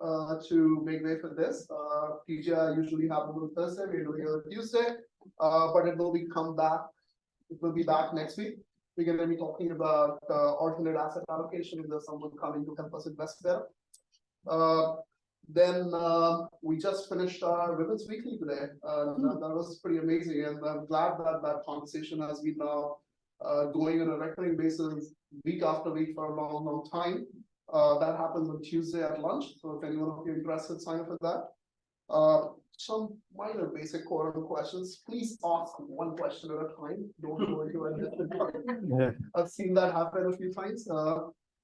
to make way for this. TGI usually happens on Thursday. We're doing it on Tuesday, but it will be come back. It will be back next week. We're going to be talking about alternate asset allocation. There's someone coming to help us invest better. Then we just finished our Women's Weekly today. That was pretty amazing, and I'm glad that that conversation has been now going on a recurring basis, week after week for a long, long time. That happens on Tuesday at lunch. So if anyone of you interested, sign up for that. Some minor basic core questions. Please ask one question at a time. Don't go into it. I've seen that happen a few times.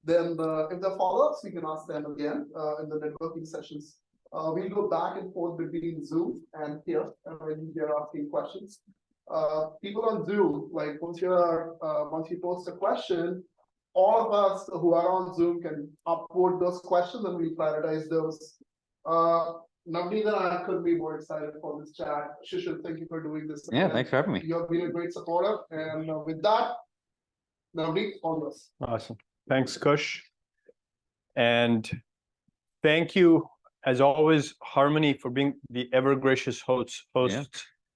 Then if there are follow-ups, we can ask them again in the networking sessions. We'll go back and forth between Zoom and here when you're asking questions. People on Zoom, like once you post a question, all of us who are on Zoom can upvote those questions and we prioritize those. Navneet and I couldn't be more excited for this chat. Shishir, thank you for doing this. Yeah, thanks for having me. You have been a great supporter. And with that, Navneet, all yours. Awesome. Thanks, Kush. And thank you, as always, Harmony, for being the ever gracious host. Yeah.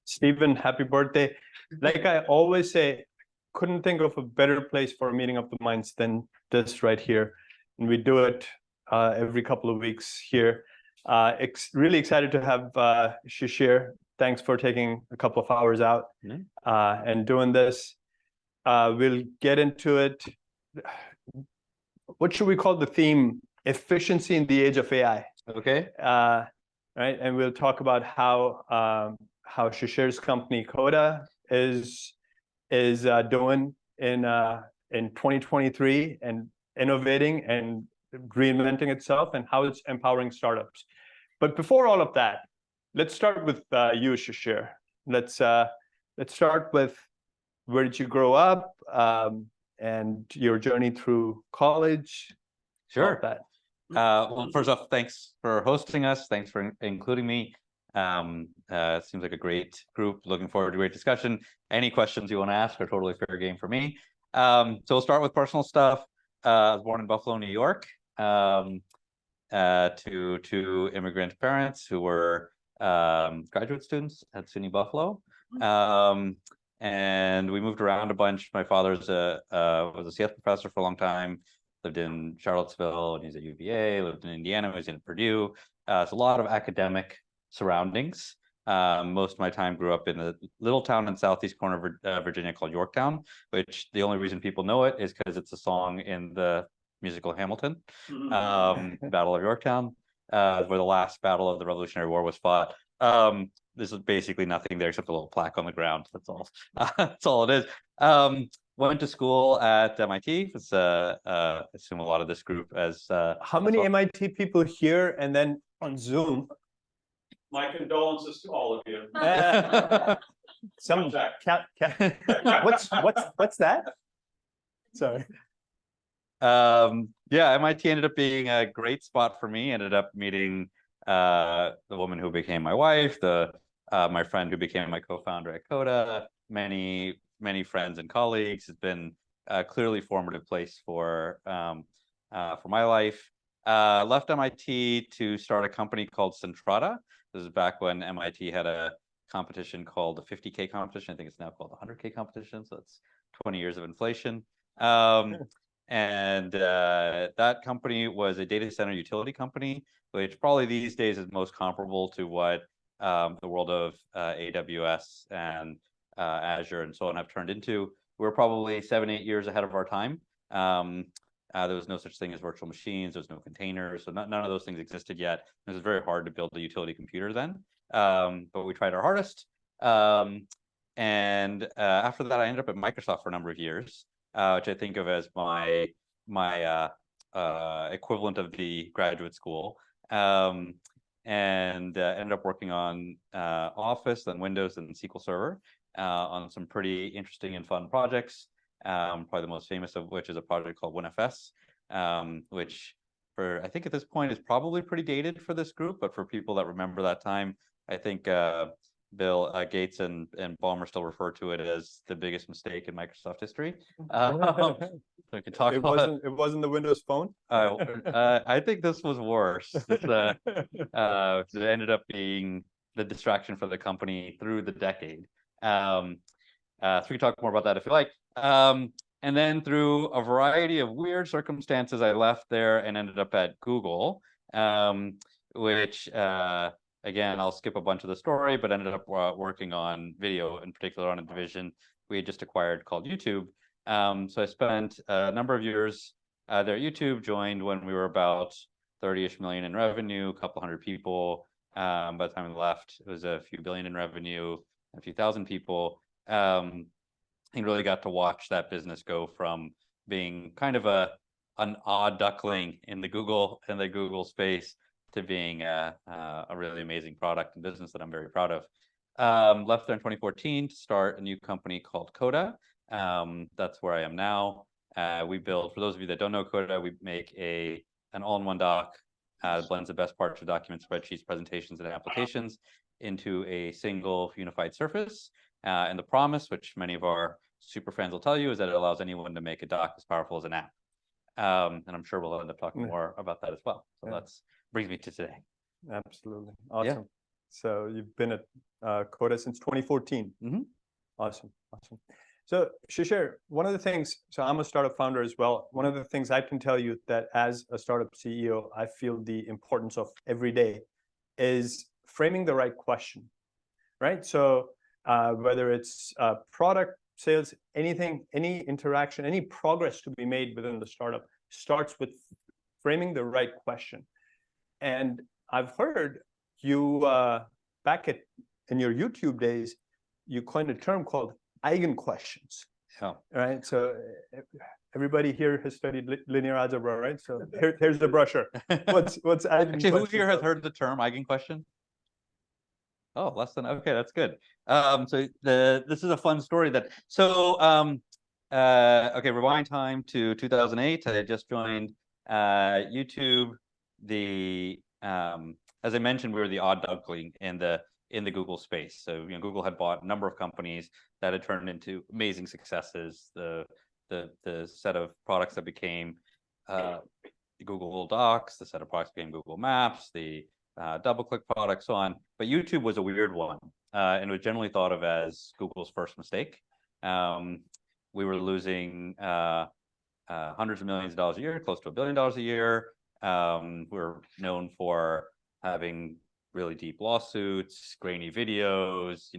Stephen, happy birthday. Like I always say, couldn't think of a better place for a meeting of the minds than this right here. And we do it every couple of weeks here. Really excited to have Shishir. Thanks for taking a couple of hours out and doing this. We'll get into it. What should we call the theme? Efficiency in the age of AI. Okay. Right, and we'll talk about how Shishir's company Coda is doing in 2023 and innovating and reinventing itself and how it's empowering startups. But before all of that, let's start with you, Shishir. Let's start with where did you grow up and your journey through college. Sure. Well, first off, thanks for hosting us. Thanks for including me. It seems like a great group. Looking forward to a great discussion. Any questions you want to ask are totally fair game for me. So we'll start with personal stuff. I was born in Buffalo, New York, to two immigrant parents who were graduate students at SUNY Buffalo. And we moved around a bunch. My father's was a CS professor for a long time. Lived in Charlottesville, and he's at UVA. Lived in Indiana, he was in Purdue. So a lot of academic surroundings. Most of my time grew up in a little town in southeast corner of Virginia called Yorktown, which the only reason people know it is because it's a song in the musical Hamilton. Battle of Yorktown, where the last battle of the Revolutionary War was fought. This is basically nothing there except a little plaque on the ground. That's all. That's all it is. Went to school at MIT. It's I assume a lot of this group as how many MIT people here and then on Zoom? My condolences to all of you. Some what's that? Sorry. Yeah, MIT ended up being a great spot for me. Ended up meeting the woman who became my wife, my friend who became my co-founder at Coda, many friends and colleagues. It's been a clearly formative place for my life. Left MIT to start a company called Centrata. This is back when MIT had a competition called the 50K competition. I think it's now called the 100K competition. So it's 20 years of inflation. And that company was a data center utility company, which probably these days is most comparable to what the world of AWS and Azure and so on have turned into. We're probably 7-8 years ahead of our time. There was no such thing as virtual machines. There was no containers. So none of those things existed yet. It was very hard to build a utility computer then. But we tried our hardest. And after that, I ended up at Microsoft for a number of years, which I think of as my equivalent of the graduate school. And ended up working on Office, then Windows, and SQL Server on some pretty interesting and fun projects. Probably the most famous of which is a project called WinFS, which I think at this point is probably pretty dated for this group, but for people that remember that time, I think Bill Gates and Ballmer still refer to it as the biggest mistake in Microsoft history. So we can talk about it wasn't the Windows Phone. I think this was worse. It ended up being the distraction for the company through the decade. So we can talk more about that if you like. And then through a variety of weird circumstances, I left there and ended up at Google, which again, I'll skip a bunch of the story, but ended up working on video, in particular on a division we had just acquired called YouTube. So I spent a number of years there at YouTube, joined when we were about 30-ish million in revenue, a couple hundred people. By the time we left, it was a few billion in revenue, a few thousand people. And really got to watch that business go from being kind of an odd duckling in the Google space to being a really amazing product and business that I'm very proud of. Left there in 2014 to start a new company called Coda. That's where I am now. We build, for those of you that don't know Coda, we make an all-in-one doc that blends the best parts of documents, spreadsheets, presentations, and applications into a single unified surface. And the promise, which many of our super fans will tell you, is that it allows anyone to make a doc as powerful as an app. And I'm sure we'll end up talking more about that as well. So that's brings me to today. Absolutely. Awesome. So you've been at Coda since 2014. Awesome. So Shishir, one of the things, so I'm a startup founder as well. One of the things I can tell you that as a startup CEO, I feel the importance of every day is framing the right question, right? So whether it's product sales, anything, any interaction, any progress to be made within the startup starts with framing the right question. And I've heard you back in your YouTube days, you coined a term called eigen questions. Yeah. Right. So everybody here has studied linear algebra, right? So here's the brochure. What's eigen Actually, who here has heard the term eigen question? Oh, less than, okay, that's good. So this is a fun story okay, rewind time to 2008. I had just joined YouTube. As I mentioned, we were the odd duckling in the Google space. So Google had bought a number of companies that had turned into amazing successes. The set of products that became Google Docs, the set of products became Google Maps, the DoubleClick product, so on. But YouTube was a weird one, and it was generally thought of as Google's first mistake. We were losing hundreds of millions of dollars a year, close to $1 billion a year. We're known for having really deep lawsuits, grainy videos,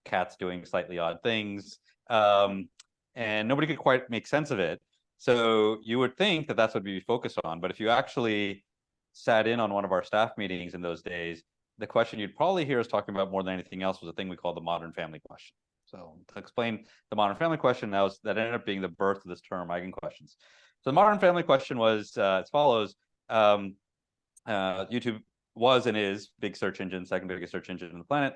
cats doing slightly odd things, and nobody could quite make sense of it. So you would think that that's what we'd be focused on, but if you actually sat in on one of our staff meetings in those days, the question you'd probably hear us talking about more than anything else was a thing we call the modern family question. So to explain the modern family question, that ended up being the birth of this term, eigen questions. So the modern family question was as follows. YouTube was and is big search engine, second biggest search engine on the planet.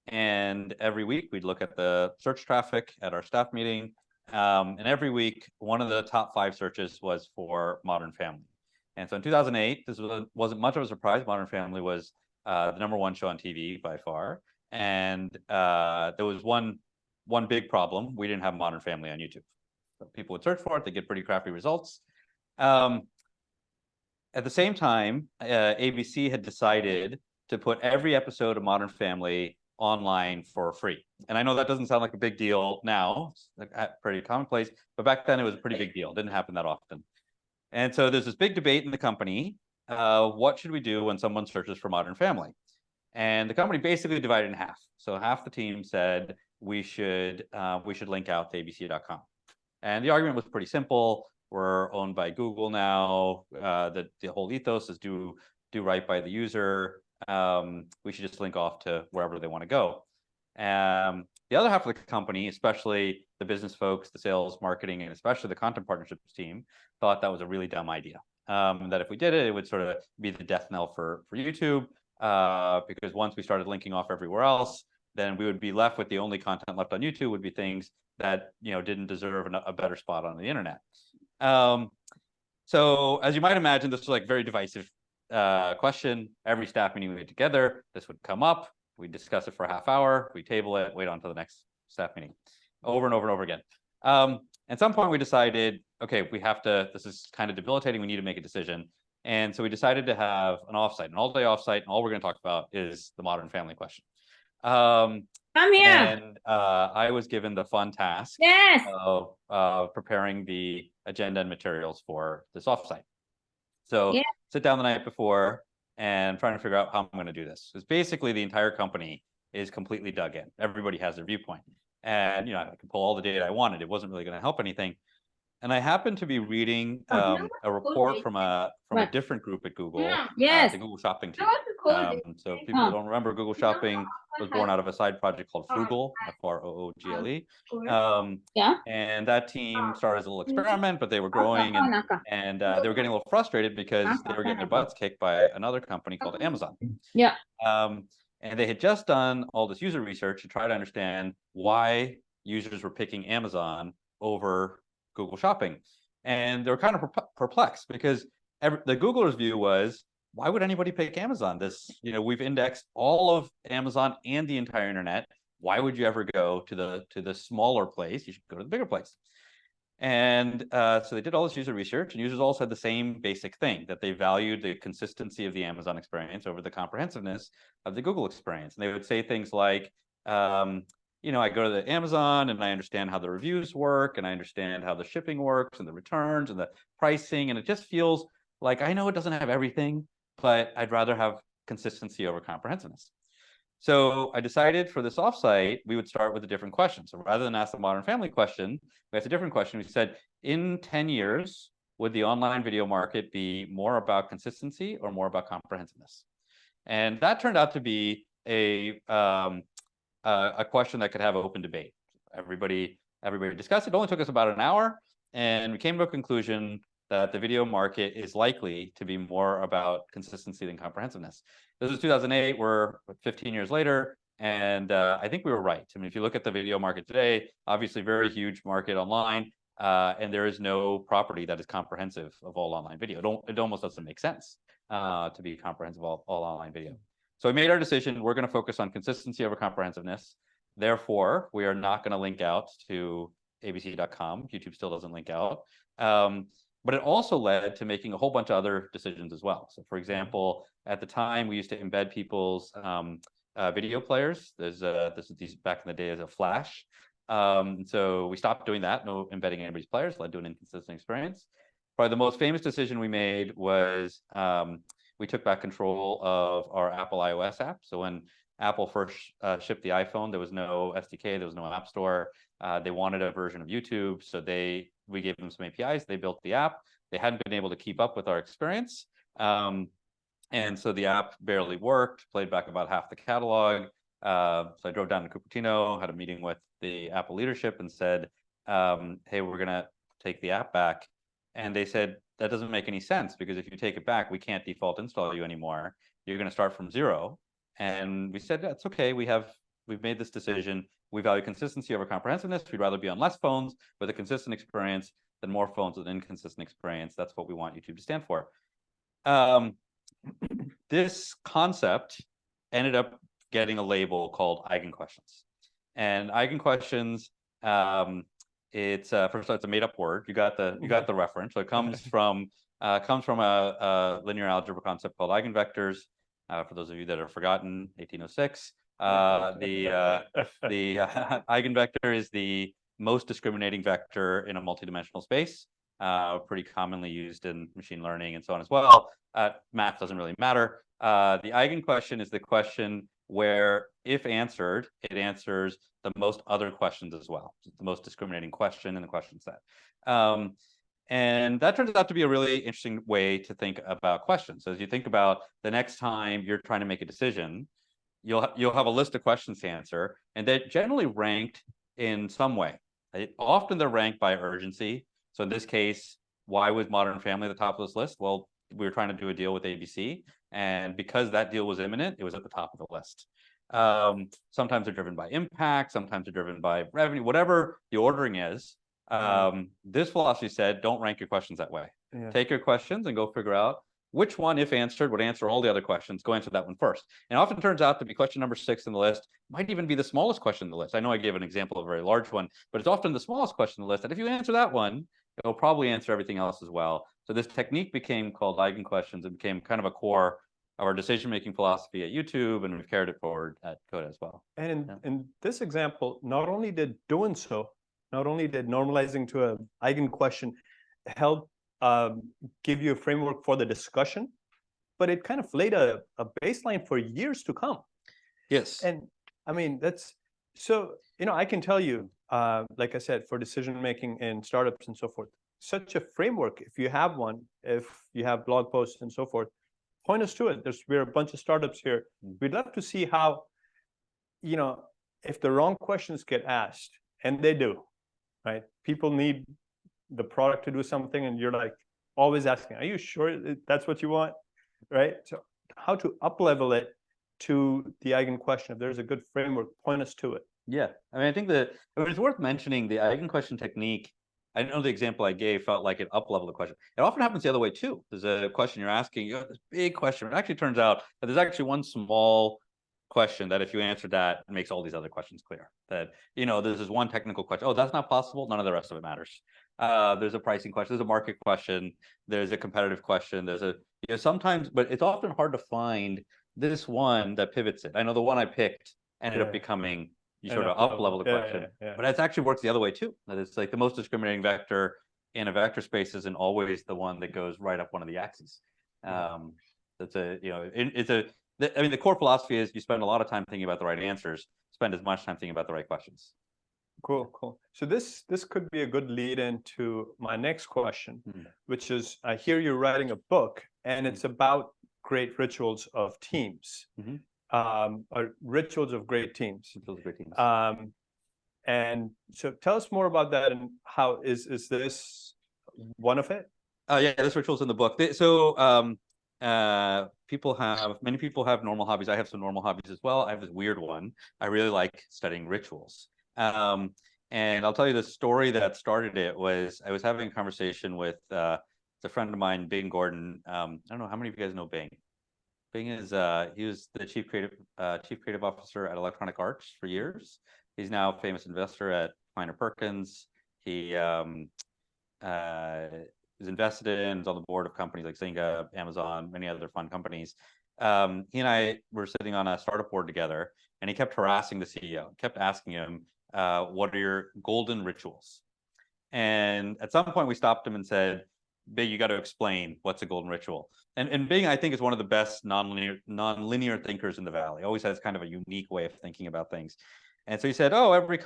And every week we'd look at the search traffic at our staff meeting. And every week, one of the top 5 searches was for Modern Family. And so in 2008, this wasn't much of a surprise. Modern Family was the #1 show on TV by far. And there was one big problem. We didn't have Modern Family on YouTube. So people would search for it. They get pretty crappy results. At the same time, ABC had decided to put every episode of Modern Family online for free. And I know that doesn't sound like a big deal now, it's like pretty commonplace, but back then it was a pretty big deal. It didn't happen that often. And so there's this big debate in the company. What should we do when someone searches for Modern Family? And the company basically divided in half. So half the team said we should link out to abc.com. And the argument was pretty simple. We're owned by Google now. The whole ethos is do right by the user. We should just link off to wherever they want to go. The other half of the company, especially the business folks, the sales, marketing, and especially the content partnerships team, thought that was a really dumb idea. That if we did it, it would sort of be the death knell for YouTube. Because once we started linking off everywhere else, then we would be left with the only content left on YouTube would be things that didn't deserve a better spot on the internet. So as you might imagine, this was like very divisive question. Every staff meeting we had together, this would come up. We discuss it for a half hour, we table it, wait on to the next staff meeting, over and over and over again. At some point we decided, okay, this is kind of debilitating, we need to make a decision. And so we decided to have an offsite, an all-day offsite, and all we're going to talk about is the modern family question. Come here. And I was given the fun task Yes. of preparing the agenda and materials for this offsite. So Yeah. sit down the night before and trying to figure out how I'm going to do this. Because basically the entire company is completely dug in. Everybody has their viewpoint. And, you know, I could pull all the data I wanted. It wasn't really going to help anything. And I happened to be reading a report from a different group at Google, Yes. the Google Shopping team. Cool. So if people don't remember, Google Shopping was born out of a side project called Froogle, Froogle. Yeah. And that team started as a little experiment, but they were growing and they were getting a little frustrated because they were getting their butts kicked by another company called Amazon. Yeah. And they had just done all this user research to try to understand why users were picking Amazon over Google Shopping. And they were kind of perplexed because the Googlers' view was, why would anybody pick Amazon? We've indexed all of Amazon and the entire internet. Why would you ever go to the smaller place? You should go to the bigger place. And so they did all this user research, and users all said the same basic thing, that they valued the consistency of the Amazon experience over the comprehensiveness of the Google experience. And they would say things like, I go to the Amazon and I understand how the reviews work, and I understand how the shipping works and the returns and the pricing. And it just feels like, I know it doesn't have everything, but I'd rather have consistency over comprehensiveness. So I decided for this offsite, we would start with a different question. So rather than ask the modern family question, we asked a different question. We said, in 10 years, would the online video market be more about consistency or more about comprehensiveness? And that turned out to be a question that could have open debate. Everybody discussed it. It only took us about an hour, and we came to a conclusion that the video market is likely to be more about consistency than comprehensiveness. This was 2008, we're 15 years later, and I think we were right. I mean, if you look at the video market today, obviously very huge market online, and there is no property that is comprehensive of all online video. It almost doesn't make sense to be comprehensive of all online video. So we made our decision, we're going to focus on consistency over comprehensiveness. Therefore, we are not going to link out to abc.com. YouTube still doesn't link out. But it also led to making a whole bunch of other decisions as well. So for example, at the time, we used to embed people's video players. This is back in the day as a Flash. So we stopped doing that, no embedding anybody's players, led to an inconsistent experience. Probably the most famous decision we made was we took back control of our Apple iOS app. So when Apple first shipped the iPhone, there was no SDK, there was no app store. They wanted a version of YouTube, so we gave them some APIs. They built the app. They hadn't been able to keep up with our experience, and so the app barely worked. Played back about half the catalog. So I drove down to Cupertino, had a meeting with the Apple leadership, and said, "Hey, we're gonna take the app back." And they said, "That doesn't make any sense, because if you take it back, we can't default install you anymore. You're gonna start from zero." And we said, "That's okay. We've made this decision. We value consistency over comprehensiveness. We'd rather be on less phones with a consistent experience than more phones with an inconsistent experience. That's what we want YouTube to stand for." This concept ended up getting a label called eigen questions. And eigen questions, it's first of all, it's a made-up word. You got the reference. So it comes from a linear algebra concept called eigenvectors. For those of you that have forgotten, 1806. The eigenvector is the most discriminating vector in a multidimensional space, pretty commonly used in machine learning and so on as well. Math doesn't really matter. The eigen question is the question where, if answered, it answers the most other questions as well. It's the most discriminating question in the question set. And that turns out to be a really interesting way to think about questions. So as you think about the next time you're trying to make a decision, you'll have a list of questions to answer, and they're generally ranked in some way. Often they're ranked by urgency. So in this case, why was Modern Family at the top of this list? Well, we were trying to do a deal with ABC, and because that deal was imminent, it was at the top of the list. Sometimes they're driven by impact, sometimes they're driven by revenue, whatever the ordering is. This philosophy said, don't rank your questions that way. Yeah. Take your questions and go figure out which one, if answered, would answer all the other questions? Go answer that one first. And it often turns out to be question number 6 in the list, might even be the smallest question in the list. I know I gave an example of a very large one, but it's often the smallest question in the list. And if you answer that one, it'll probably answer everything else as well. So this technique became called eigen questions. It became kind of a core of our decision-making philosophy at YouTube, and we've carried it forward at Coda as well. And in this example, not only did normalizing to a eigen question help give you a framework for the discussion, but it kind of laid a baseline for years to come. Yes. And I mean, that's so, I can tell you, like I said, for decision making in startups and so forth, such a framework, if you have one, if you have blog posts and so forth, point us to it. We're a bunch of startups here. We'd love to see how, if the wrong questions get asked, and they do, right? People need the product to do something, and you're like always asking, are you sure that's what you want, right? So how to up level it to the eigen question? If there's a good framework, point us to it. Yeah, I mean, I think that it's worth mentioning the eigen question technique. I know the example I gave felt like it up leveled the question. It often happens the other way too. There's a question you're asking, you have this big question. It actually turns out that there's actually one small question that if you answer that, it makes all these other questions clear. That, this is one technical question. Oh, that's not possible. None of the rest of it matters. There's a pricing question. There's a market question. There's a competitive question. There's a, sometimes, but it's often hard to find this one that pivots it. I know the one I picked ended up becoming, you sort of up level the question, but it actually works the other way too. That it's like the most discriminating vector in a vector space isn't always the one that goes right up one of the axes. That's I mean, the core philosophy is you spend a lot of time thinking about the right answers, spend as much time thinking about the right questions. Cool. So this could be a good lead into my next question, which is, I hear you're writing a book, and it's about great rituals of teams, or rituals of great teams. And so tell us more about that, and how is this one of it? Yeah, this ritual's in the book. So many people have normal hobbies. I have some normal hobbies as well. I have this weird one. I really like studying rituals. And I'll tell you the story that started it was I was having a conversation with a friend of mine, Bing Gordon. I don't know how many of you guys know Bing. Bing is he was the chief creative officer at Electronic Arts for years. He's now a famous investor at Kleiner Perkins. He is invested in, is on the board of companies like Singh, Amazon, many other fun companies. He and I were sitting on a startup board together, and he kept harassing the CEO, kept asking him, what are your golden rituals? And at some point we stopped him and said, Bing, you got to explain what's a golden ritual. And Bing, I think, is one of the best nonlinear thinkers in the Valley. Always has kind of a unique way of thinking about things. And so he said, every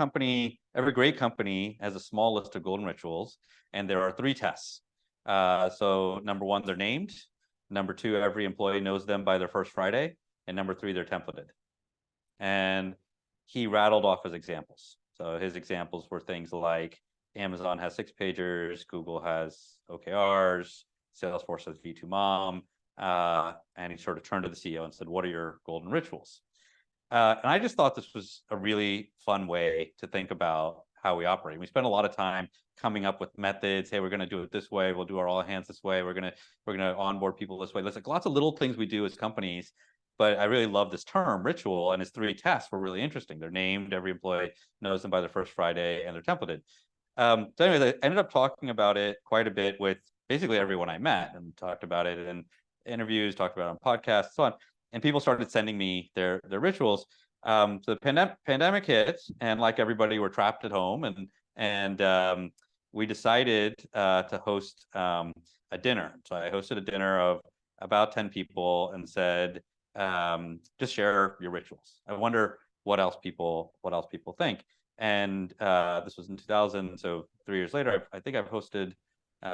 great company has a small list of golden rituals, and there are 3 tests. So number 1, they're named. Number 2, every employee knows them by their first Friday. And number 3, they're templated. And he rattled off his examples. So his examples were things like Amazon has 6-pagers, Google has OKRs, Salesforce has V2 Mom. And he sort of turned to the CEO and said, what are your golden rituals? And I just thought this was a really fun way to think about how we operate. We spend a lot of time coming up with methods. Hey, we're going to do it this way. We'll do our all hands this way. We're going to onboard people this way. There's like lots of little things we do as companies, but I really love this term ritual, and his 3 tests were really interesting. They're named, every employee knows them by their first Friday, and they're templated. So anyways, I ended up talking about it quite a bit with basically everyone I met, and talked about it in interviews, talked about it on podcasts, so on. And people started sending me their rituals. So the pandemic hit, and like everybody, we're trapped at home, and we decided to host a dinner. So I hosted a dinner of about 10 people and said, just share your rituals. I wonder what else people think. And this was in 2000, so 3 years later, I think I've hosted.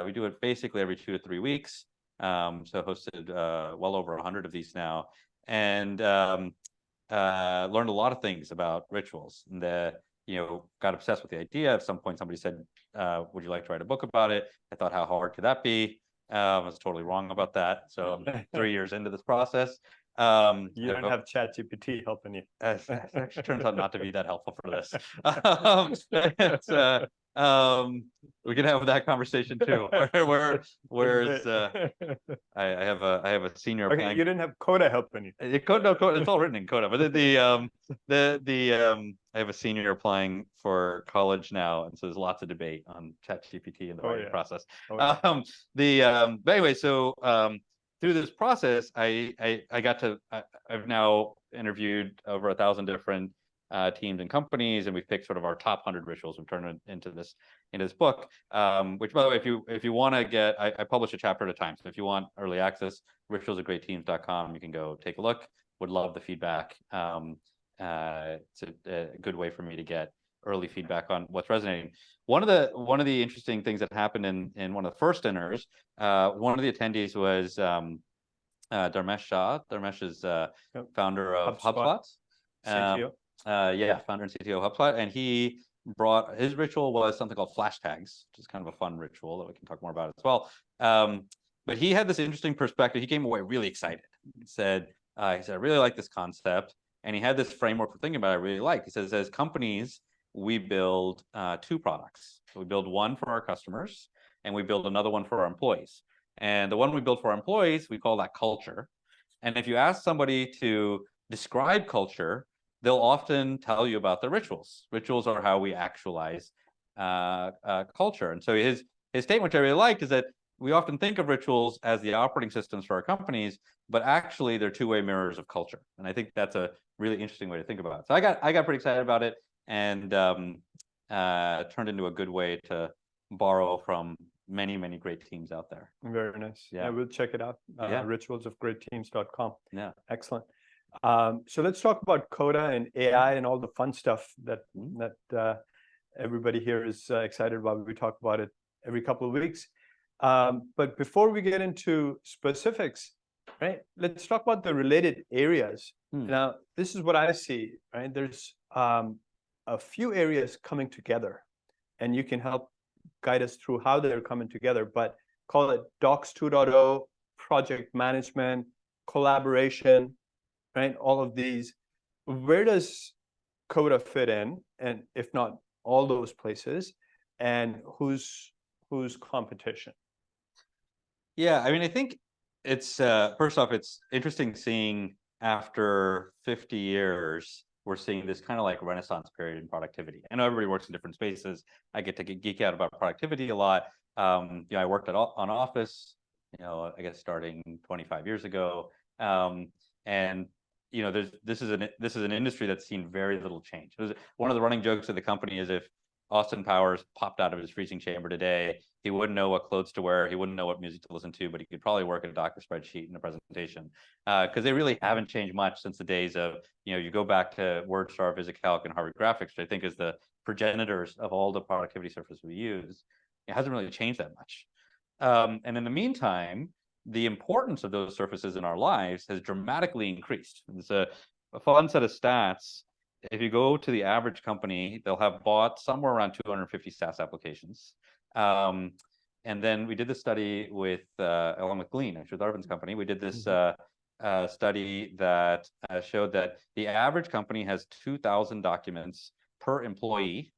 We do it basically every 2 to 3 weeks. So I hosted well over 100 of these now, and learned a lot of things about rituals. And got obsessed with the idea. At some point, somebody said, would you like to write a book about it? I thought, how hard could that be? I was totally wrong about that. So I'm 3 years into this process. You don't have ChatGPT helping you. It actually turns out not to be that helpful for this. We can have that conversation too. Where's I have a senior Okay, applying. you didn't have Coda helping you. No, Coda, it's all written in Coda, but I have a senior applying for college now, and so there's lots of debate on ChatGPT and the writing process. But anyway, so through this process, I've now interviewed over 1,000 different teams and companies, and we've picked sort of our top 100 rituals. We've turned it into this book, which, by the way, if you want to get, I publish a chapter at a time. So if you want early access, ritualsofgreatteams.com, you can go take a look. Would love the feedback. It's a good way for me to get early feedback on what's resonating. One of the interesting things that happened in one of the first dinners, one of the attendees was Dharmesh Shah. Dharmesh is founder of HubSpot. CTO. Founder and CTO of HubSpot, and he brought, his ritual was something called flash tags, which is kind of a fun ritual that we can talk more about as well. But he had this interesting perspective. He came away really excited. He said, I really like this concept, and he had this framework for thinking about it I really liked. He says, as companies, we build two products. So we build one for our customers, and we build another one for our employees. And the one we build for our employees, we call that culture. And if you ask somebody to describe culture, they'll often tell you about their rituals. Rituals are how we actualize culture. And so his statement, which I really liked, is that we often think of rituals as the operating systems for our companies, but actually they're two-way mirrors of culture. And I think that's a really interesting way to think about it. So I got pretty excited about it, and turned into a good way to borrow from many, many great teams out there. Very nice. Yeah, we'll check it out. Ritualsofgreatteams.com. Yeah. Excellent. So let's talk about Coda and AI and all the fun stuff that everybody here is excited about. We talk about it every couple of weeks. But before we get into specifics, right, let's talk about the related areas. Now, this is what I see, right? There's a few areas coming together, and you can help guide us through how they're coming together, but call it Docs 2.0, project management, collaboration, right? All of these. Where does Coda fit in? And if not all those places, and who's competition? Yeah, I mean, I think it's first off, it's interesting seeing after 50 years, we're seeing this kind of like renaissance period in productivity. I know everybody works in different spaces. I get to geek out about productivity a lot. I worked on Office, I guess starting 25 years ago. And this is an industry that's seen very little change. One of the running jokes of the company is, if Austin Powers popped out of his freezing chamber today, he wouldn't know what clothes to wear, he wouldn't know what music to listen to, but he could probably work at a Docker spreadsheet in a presentation, because they really haven't changed much since the days of, you go back to WordStar, VisiCalc, and Harvard Graphics, which I think is the progenitors of all the productivity surfaces we use. It hasn't really changed that much. And in the meantime, the importance of those surfaces in our lives has dramatically increased. It's a fun set of stats. If you go to the average company, they'll have bought somewhere around 250 SaaS applications. And then we did this study with, along with Glean, which was Arvind's company. We did this study that showed that the average company has 2,000 documents per employee.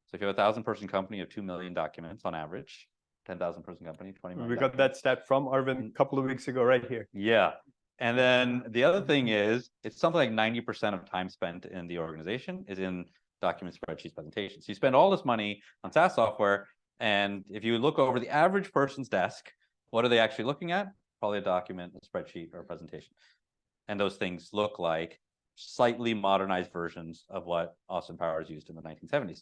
So if you have a 1,000-person company, you have 2 million documents on average. 10,000 person company, 20 million. We got that stat from Arvind a couple of weeks ago, right here. Yeah. And then the other thing is, it's something like 90% of time spent in the organization is in documents, spreadsheets, presentations. So you spend all this money on SaaS software, and if you look over the average person's desk, what are they actually looking at? Probably a document, a spreadsheet, or a presentation. And those things look like slightly modernized versions of what Austin Powers used in the 1970s.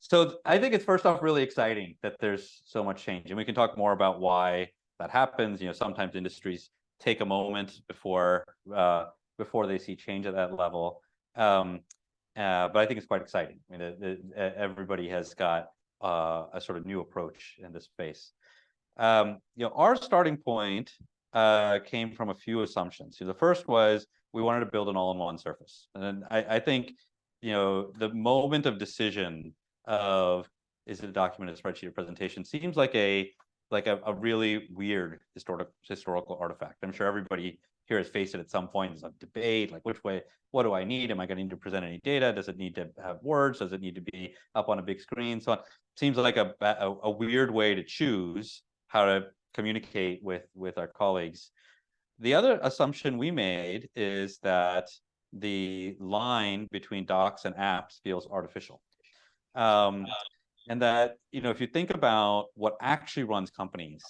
So I think it's, first off, really exciting that there's so much change, and we can talk more about why that happens. Sometimes industries take a moment before they see change at that level. But I think it's quite exciting. I mean, everybody has got a sort of new approach in this space. Our starting point came from a few assumptions. The first was we wanted to build an all-in-one surface, and I think the moment of decision of, is it a document, a spreadsheet, or presentation, seems like a really weird historical artifact. I'm sure everybody hear us face it at some point. There's a debate, like which way, what do I need? Am I going to need to present any data? Does it need to have words? Does it need to be up on a big screen? So it seems like a weird way to choose how to communicate with our colleagues. The other assumption we made is that the line between docs and apps feels artificial. And that, if you think about what actually runs companies,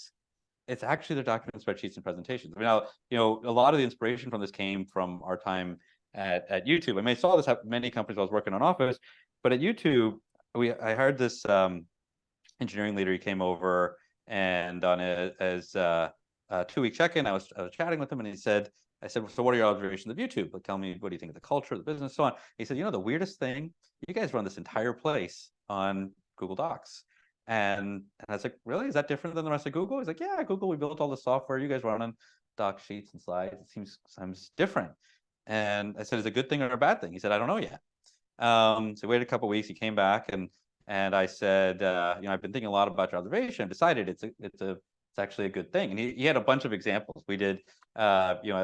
it's actually their documents, spreadsheets, and presentations. Now, a lot of the inspiration from this came from our time at YouTube. I mean, I saw this happen many companies I was working on Office, but at YouTube, I hired this engineering leader. He came over, and on as a 2-week check-in, I was chatting with him, and I said, so what are your observations of YouTube? Like, tell me, what do you think of the culture, the business, so on. He said, the weirdest thing, you guys run this entire place on Google Docs. And I was like, really? Is that different than the rest of Google? He's like, yeah, Google, we built all the software. You guys run on doc sheets and slides. It seems different. And I said, is it a good thing or a bad thing? He said, I don't know yet. So we waited a couple of weeks. He came back, and I said, I've been thinking a lot about your observation. I've decided it's actually a good thing. And he had a bunch of examples. We did planning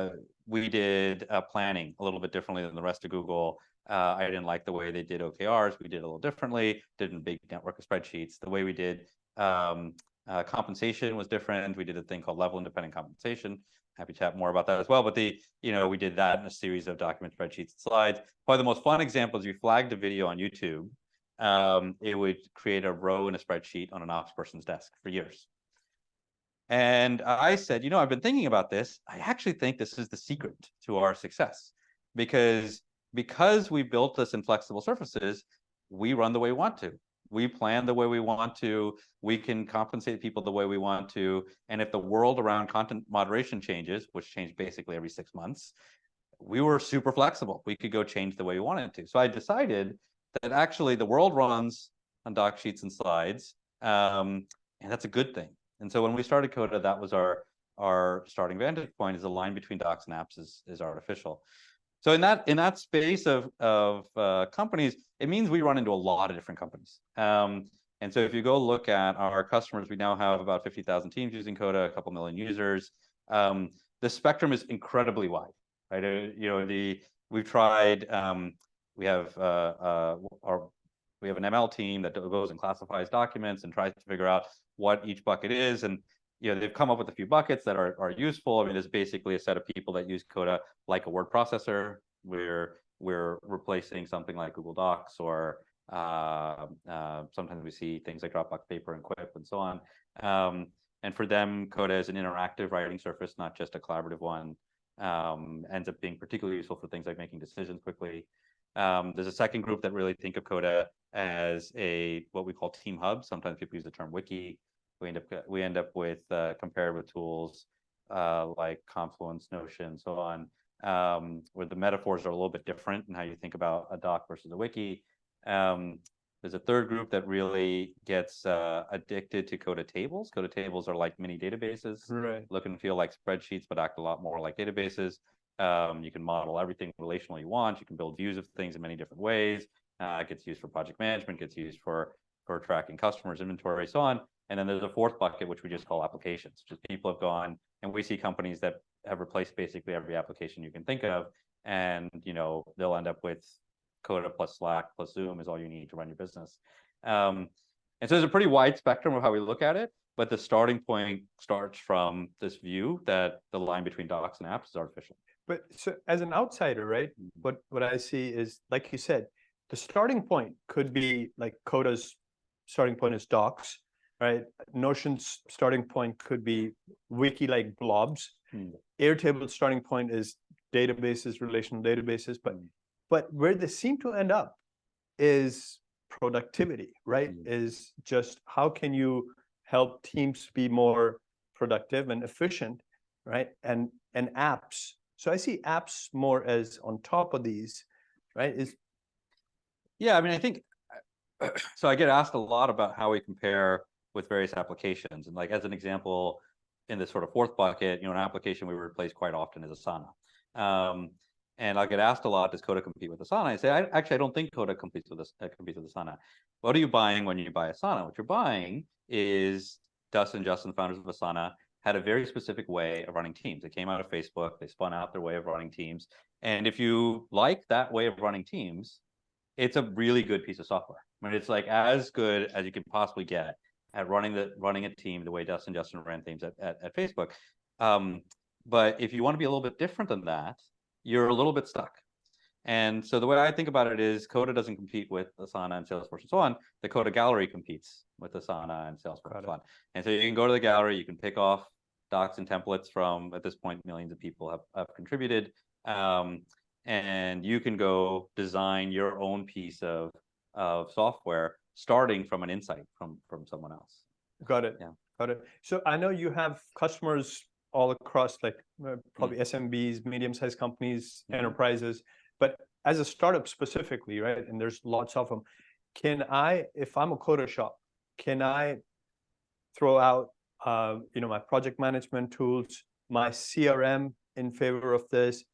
a little bit differently than the rest of Google. I didn't like the way they did OKRs. We did a little differently, did a big network of spreadsheets. The way we did compensation was different. We did a thing called level independent compensation. Happy to chat more about that as well. But we did that in a series of document spreadsheets and slides. Probably the most fun example is we flagged a video on YouTube. It would create a row in a spreadsheet on an ops person's desk for years. And I said, I've been thinking about this. I actually think this is the secret to our success, because we built this in flexible surfaces, we run the way we want to. We plan the way we want to. We can compensate people the way we want to. And if the world around content moderation changes, which changed basically every 6 months, we were super flexible. We could go change the way we wanted to. So I decided that actually the world runs on doc sheets and slides, and that's a good thing. And so when we started Coda, that was our starting vantage point, is the line between docs and apps is artificial. So in that space of companies, it means we run into a lot of different companies. And so if you go look at our customers, we now have about 50,000 teams using Coda, a couple million users. The spectrum is incredibly wide, right? We've tried. We have an ML team that goes and classifies documents and tries to figure out what each bucket is. And they've come up with a few buckets that are useful. I mean, there's basically a set of people that use Coda like a word processor, where we're replacing something like Google Docs, or sometimes we see things like Dropbox Paper and Quip and so on. And for them, Coda is an interactive writing surface, not just a collaborative one. Ends up being particularly useful for things like making decisions quickly. There's a second group that really think of Coda as what we call team hub. Sometimes people use the term wiki. We end up with comparative tools like Confluence, Notion, so on, where the metaphors are a little bit different in how you think about a doc versus a wiki. There's a third group that really gets addicted to Coda tables. Coda tables are like mini databases, right? Look and feel like spreadsheets, but act a lot more like databases. You can model everything relational you want. You can build views of things in many different ways. It gets used for project management, gets used for tracking customers, inventory, so on. And then there's a fourth bucket, which we just call applications. Just people have gone, and we see companies that have replaced basically every application you can think of. And, they'll end up with Coda plus Slack plus Zoom is all you need to run your business. And so there's a pretty wide spectrum of how we look at it. But the starting point starts from this view that the line between docs and apps is artificial. But so as an outsider, right, what I see is, like you said, the starting point could be like Coda's starting point is docs, right? Notion's starting point could be wiki like blobs. Airtable's starting point is databases, relational databases. But where they seem to end up is productivity, right? Is just how can you help teams be more productive and efficient, right? And apps. So I see apps more as on top of these, right? Yeah, I mean, I think so. I get asked a lot about how we compare with various applications, and like as an example, in this sort of fourth bucket, an application we replace quite often is Asana. And I get asked a lot, does Coda compete with Asana? I say, I don't think Coda competes with Asana. What are you buying when you buy Asana? What you're buying is Dustin, Justin, founders of Asana, had a very specific way of running teams. It came out of Facebook. They spun out their way of running teams. And if you like that way of running teams, it's a really good piece of software. I mean, it's like as good as you can possibly get at running a team the way Justin ran teams at Facebook. But if you want to be a little bit different than that, you're a little bit stuck. And so the way I think about it is Coda doesn't compete with Asana and Salesforce and so on. The Coda gallery competes with Asana and Salesforce and so on. And so you can go to the gallery, you can pick off docs and templates from, at this point, millions of people have contributed. And you can go design your own piece of software starting from an insight from someone else. Got it. Yeah. Got it. So I know you have customers all across, like probably SMBs, medium-sized companies, enterprises, but as a startup specifically, right? And there's lots of them. Can I, if I'm a Coda shop, can I throw out, my project management tools, my CRM in favor of this,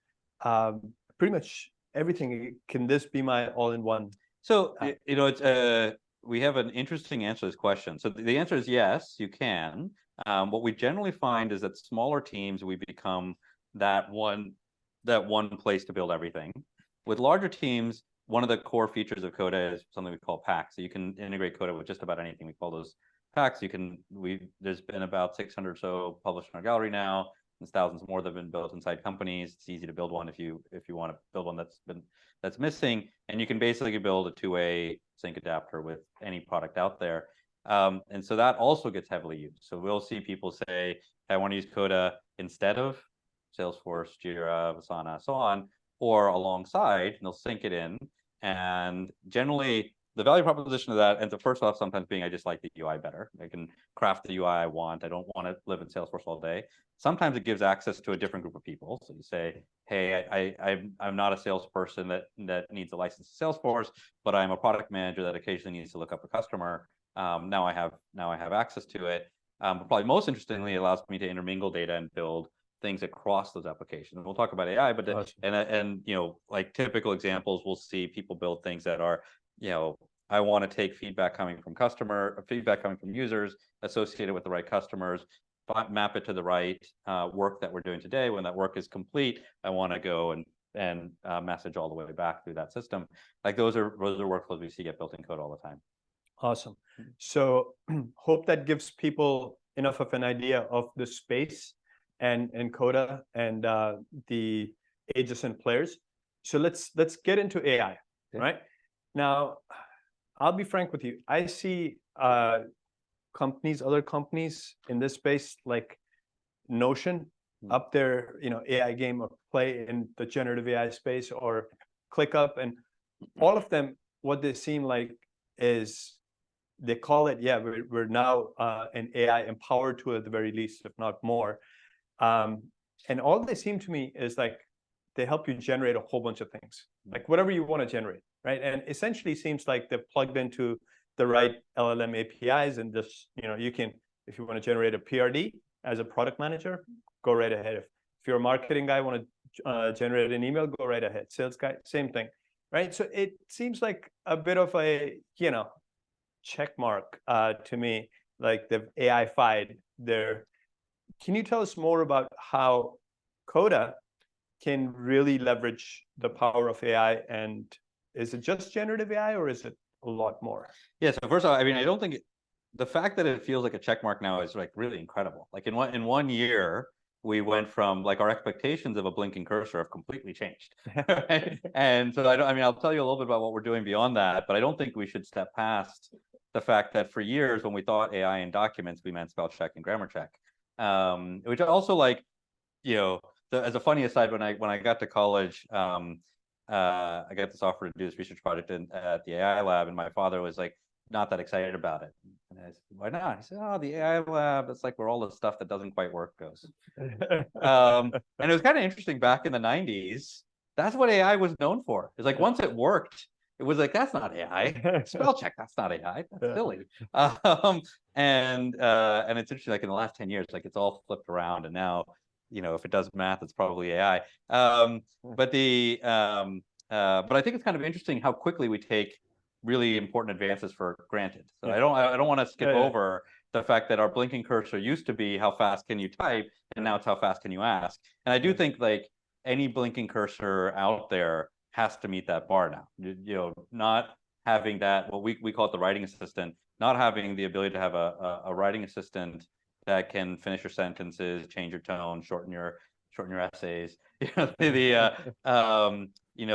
pretty much everything? Can this be my all-in-one? So, it's we have an interesting answer to this question. So the answer is yes, you can. What we generally find is that smaller teams, we become that one place to build everything. With larger teams, one of the core features of Coda is something we call packs. So you can integrate Coda with just about anything. We call those packs. There's been about 600 or so published in our gallery now. There's thousands more that have been built inside companies. It's easy to build one if you want to build one that's missing, and you can basically build a two-way sync adapter with any product out there. And so that also gets heavily used. So we'll see people say, I want to use Coda instead of Salesforce, Jira, Asana, so on, or alongside, and they'll sync it in. And generally, the value proposition of that ends up first off sometimes being, I just like the UI better. I can craft the UI I want. I don't want to live in Salesforce all day. Sometimes it gives access to a different group of people. So you say, hey, I'm not a salesperson that needs a license to Salesforce, but I'm a product manager that occasionally needs to look up a customer. Now I have access to it. But probably most interestingly, it allows me to intermingle data and build things across those applications. And we'll talk about AI, but like typical examples, we'll see people build things that are, I want to take feedback coming from users associated with the right customers, map it to the right work that we're doing today. When that work is complete, I want to go and message all the way back through that system. Like those are workflows we see get built in Coda all the time. Awesome. So hope that gives people enough of an idea of the space and Coda and the adjacent players. So let's get into AI, right? Now, I'll be frank with you. I see other companies in this space like Notion up their AI game or play in the generative AI space, or ClickUp, and all of them, what they seem like is they call it, we're now an AI empowered tool at the very least, if not more. And all they seem to me is like they help you generate a whole bunch of things, like whatever you want to generate, right? And essentially seems like they're plugged into the right LLM APIs, and just, you can, if you want to generate a PRD as a product manager, go right ahead. If you're a marketing guy, want to generate an email, go right ahead. Sales guy, same thing, right? So it seems like a bit of a, check mark to me, like they've AI-fied their. Can you tell us more about how Coda can really leverage the power of AI? And is it just generative AI, or is it a lot more? Yeah, so first of all, I mean, I don't think the fact that it feels like a check mark now is like really incredible. Like in 1 year, we went from like our expectations of a blinking cursor have completely changed. Right? And so I'll tell you a little bit about what we're doing beyond that, but I don't think we should step past the fact that for years when we thought AI in documents, we meant spell check and grammar check. Which also, like, as a funny aside, when I got to college, I got this offer to do this research project at the AI lab, and my father was like not that excited about it. And I said, why not? He said, oh, the AI lab, that's like where all the stuff that doesn't quite work goes. And it was kind of interesting back in the 90s. That's what AI was known for. It's like once it worked, it was like, that's not AI. Spell check, that's not AI. That's silly. And it's interesting, like in the last 10 years, like it's all flipped around, and now, if it does math, it's probably AI. But I think it's kind of interesting how quickly we take really important advances for granted. So I don't want to skip over the fact that our blinking cursor used to be how fast can you type, and now it's how fast can you ask. And I do think like any blinking cursor out there has to meet that bar now. You know, not having that, what we call it the writing assistant, not having the ability to have a writing assistant that can finish your sentences, change your tone, shorten your essays. You know,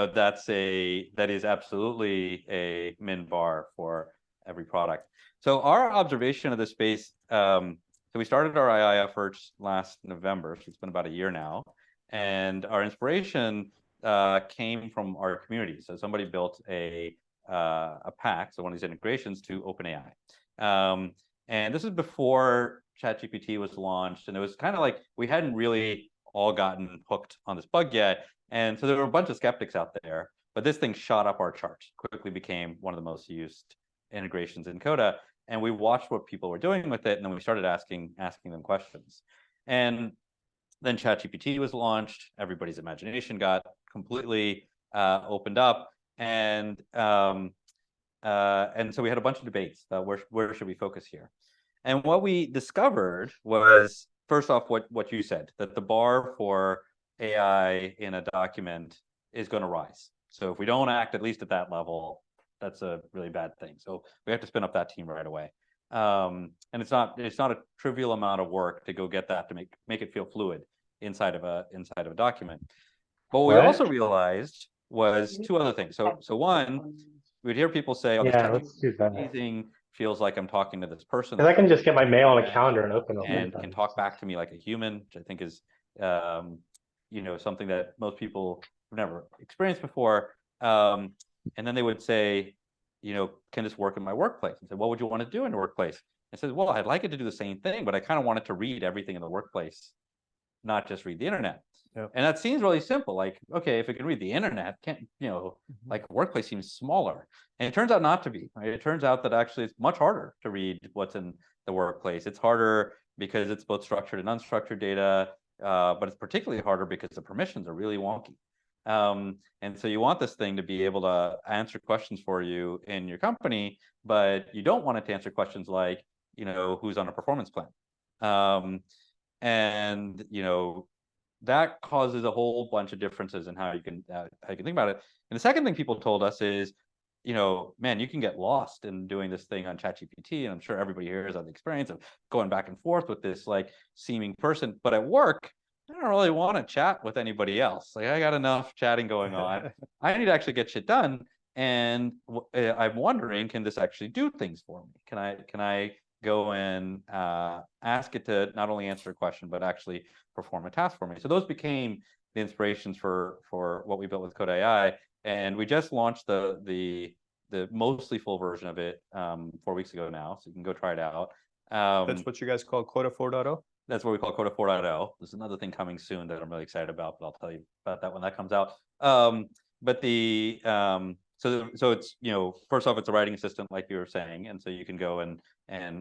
that is absolutely a min bar for every product. So our observation of the space, so we started our AI efforts last November, so it's been about a year now, and our inspiration came from our community. So somebody built a pack, so one of these integrations to OpenAI. And this is before ChatGPT was launched, and it was kind of like we hadn't really all gotten hooked on this bug yet. And so there were a bunch of skeptics out there, but this thing shot up our charts, quickly became one of the most used integrations in Coda. And we watched what people were doing with it, and then we started asking them questions. And then ChatGPT was launched, everybody's imagination got completely opened up. And so we had a bunch of debates about where should we focus here. And what we discovered was, first off, what you said, that the bar for AI in a document is going to rise. So if we don't act at least at that level, that's a really bad thing. So we have to spin up that team right away. And it's not a trivial amount of work to go get that to make it feel fluid inside of a document. But what we also realized was two other things. So one, we'd hear people say, "Oh, yeah, let's do that. Amazing. Feels like I'm talking to this person." Because I can just get my mail on a calendar and open it. And can talk back to me like a human, which I think is, you know, something that most people have never experienced before. And then they would say, you know, can this work in my workplace? And say, what would you want to do in your workplace? I said, well, I'd like it to do the same thing, but I kind of want it to read everything in the workplace, not just read the internet. Yep. And that seems really simple. Like, okay, if it can read the internet, can't, you know, like workplace seems smaller. And it turns out not to be, right? It turns out that actually it's much harder to read what's in the workplace. It's harder because it's both structured and unstructured data, but it's particularly harder because the permissions are really wonky. And so you want this thing to be able to answer questions for you in your company, but you don't want it to answer questions like, you know, who's on a performance plan. And, you know, that causes a whole bunch of differences in how you can think about it. And the second thing people told us is, you know, man, you can get lost in doing this thing on ChatGPT, and I'm sure everybody here has had the experience of going back and forth with this like seeming person. But at work, I don't really want to chat with anybody else. Like I got enough chatting going on. I need to actually get shit done. And I'm wondering, can this actually do things for me? Can I go and ask it to not only answer a question, but actually perform a task for me? So those became the inspirations for what we built with Coda AI. And we just launched the mostly full version of it 4 weeks ago now. So you can go try it out. That's what you guys call Coda 4.0? That's what we call Coda 4.0. There's another thing coming soon that I'm really excited about, but I'll tell you about that when that comes out. But the so it's, you know, first off, it's a writing assistant like you were saying, and so you can go and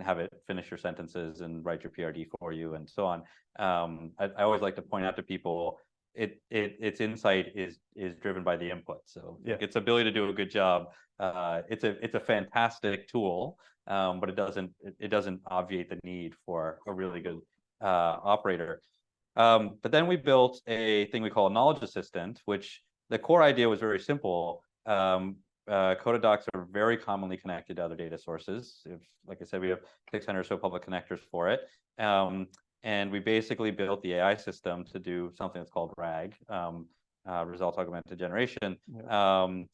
have it finish your sentences and write your PRD for you and so on. I always like to point out to people, its insight is driven by the input. So yeah, its ability to do a good job. It's a fantastic tool, but it doesn't obviate the need for a really good operator. But then we built a thing we call a knowledge assistant, which the core idea was very simple. Coda docs are very commonly connected to other data sources. Like I said, we have 600 or so public connectors for it. And we basically built the AI system to do something that's called RAG, result augmented generation, on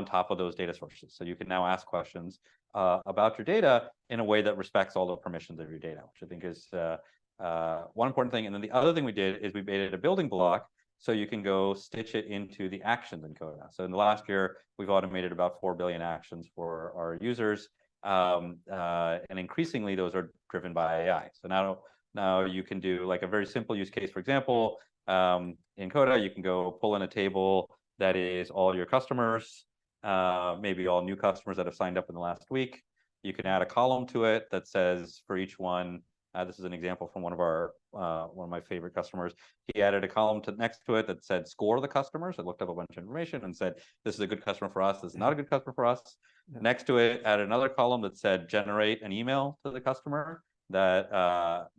top of those data sources. So you can now ask questions about your data in a way that respects all the permissions of your data, which I think is one important thing. And then the other thing we did is we made it a building block, so you can go stitch it into the actions in Coda. So in the last year, we've automated about 4 billion actions for our users. And increasingly, those are driven by AI. So now you can do like a very simple use case. For example, in Coda, you can go pull in a table that is all your customers, maybe all new customers that have signed up in the last week. You can add a column to it that says for each one, This is an example from one of my favorite customers. He added a column next to it that said score the customers. I looked up a bunch of information and said, this is a good customer for us. This is not a good customer for us. Yeah. Next to it, added another column that said generate an email to the customer that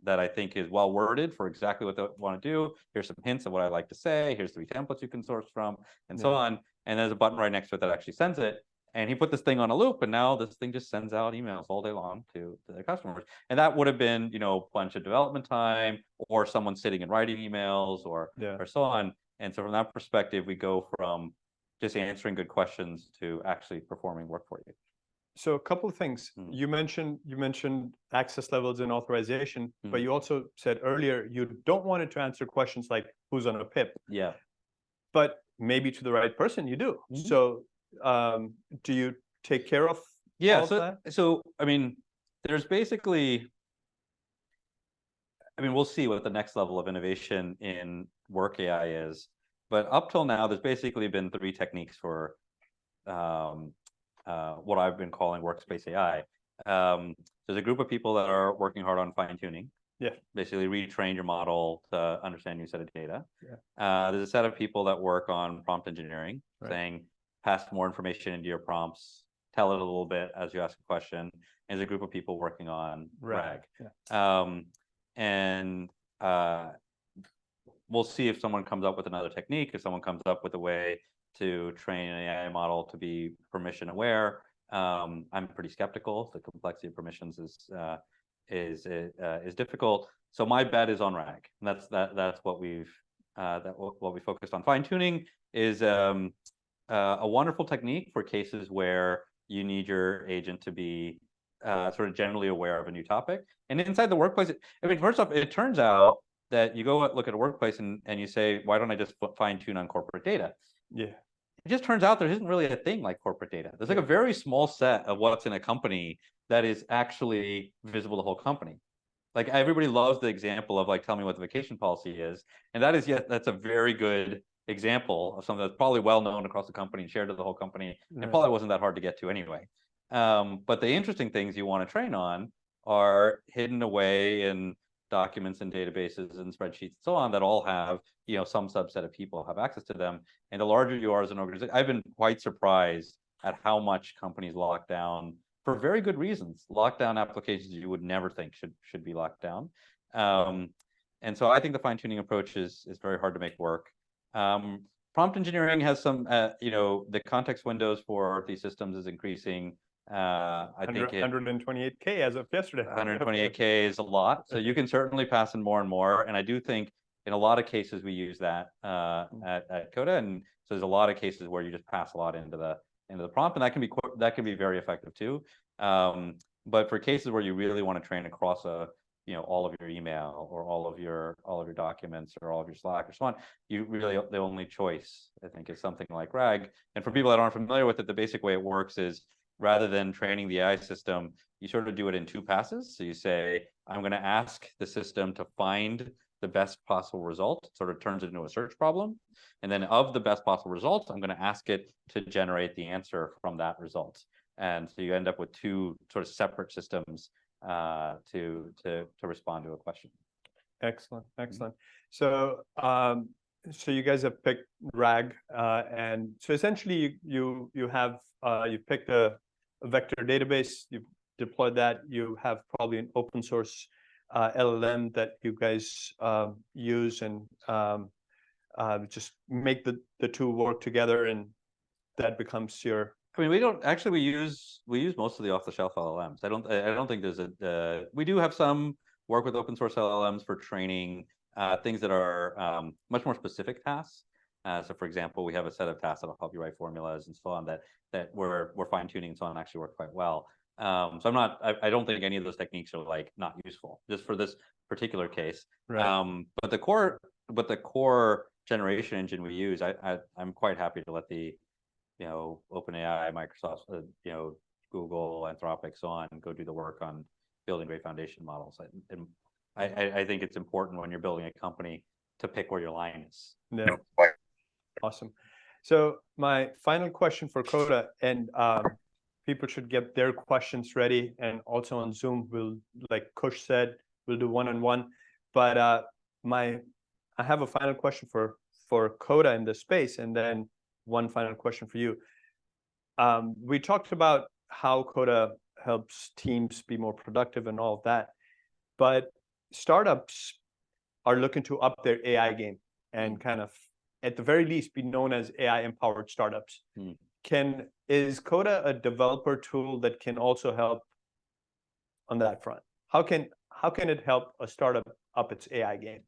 I think is well worded for exactly what they want to do. Here's some hints of what I like to say. Here's 3 templates you can source from, and so on. And there's a button right next to it that actually sends it. And he put this thing on a loop, and now this thing just sends out emails all day long to their customers. And that would have been, a bunch of development time, or someone sitting and writing emails, or so on. And so from that perspective, we go from just answering good questions to actually performing work for you. So a couple of things. You mentioned access levels and authorization, but you also said earlier you don't want it to answer questions like who's on a PIP. Yeah. But maybe to the right person you do. So do you take care of all of that? So I mean, there's basically, we'll see what the next level of innovation in work AI is, but up till now, there's basically been 3 techniques for what I've been calling workspace AI. There's a group of people that are working hard on fine tuning. Yeah. Basically retrain your model to understand your set of data. Yeah. There's a set of people that work on prompt engineering, saying, pass more information into your prompts, tell it a little bit as you ask a question. And there's a group of people working on RAG. We'll see if someone comes up with another technique, if someone comes up with a way to train an AI model to be permission aware. I'm pretty skeptical. The complexity of permissions is difficult. So my bet is on RAG. And that's what we focused on. Fine tuning is a wonderful technique for cases where you need your agent to be sort of generally aware of a new topic. And inside the workplace, first off, it turns out that you go look at a workplace and you say, why don't I just fine tune on corporate data? Yeah. It just turns out there isn't really a thing like corporate data. There's like a very small set of what's in a company that is actually visible to the whole company. Like everybody loves the example of like, tell me what the vacation policy is. And that's a very good example of something that's probably well known across the company and shared to the whole company. And probably wasn't that hard to get to anyway. But the interesting things you want to train on are hidden away in documents and databases and spreadsheets and so on that all have, some subset of people have access to them. And the larger you are as an organization, I've been quite surprised at how much companies lock down for very good reasons. Lock down applications you would never think should be locked down. And so I think the fine-tuning approach is very hard to make work. Prompt engineering has some, the context windows for these systems is increasing. I think 128K as of yesterday. 128K is a lot. So you can certainly pass in more and more. And I do think in a lot of cases we use that at Coda. And so there's a lot of cases where you just pass a lot into the prompt, and that can be very effective too. But for cases where you really want to train across all of your email or all of your documents or all of your Slack or so on, you really, the only choice I think is something like RAG. And for people that aren't familiar with it, the basic way it works is rather than training the AI system, you sort of do it in 2 passes. So you say, I'm going to ask the system to find the best possible result, sort of turns it into a search problem. And then of the best possible results, I'm going to ask it to generate the answer from that result. And so you end up with 2 sort of separate systems to respond to a question. Excellent. So you guys have picked RAG, and so essentially you picked a vector database, you've deployed that, you have probably an open source LLM that you guys use, and just make the 2 work together, and that becomes your. We don't actually, we use most of the off-the-shelf LLMs. I don't think there's we do have some work with open source LLMs for training things that are much more specific tasks. So for example, we have a set of tasks that'll help you write formulas and so on that we're fine tuning and so on actually work quite well. So I don't think any of those techniques are like not useful just for this particular case. Right. But the core generation engine we use, I'm quite happy to let the OpenAI, Microsoft, Google, Anthropic, so on, go do the work on building great foundation models. And I think it's important when you're building a company to pick where your line is. Yeah. Awesome. So my final question for Coda, and people should get their questions ready, and also on Zoom, like Kush said, we'll do one-on-one. But I have a final question for Coda in this space, and then one final question for you. We talked about how Coda helps teams be more productive and all of that, but startups are looking to up their AI game and kind of, at the very least, be known as AI-empowered startups. Is Coda a developer tool that can also help on that front? How can it help a startup up its AI game?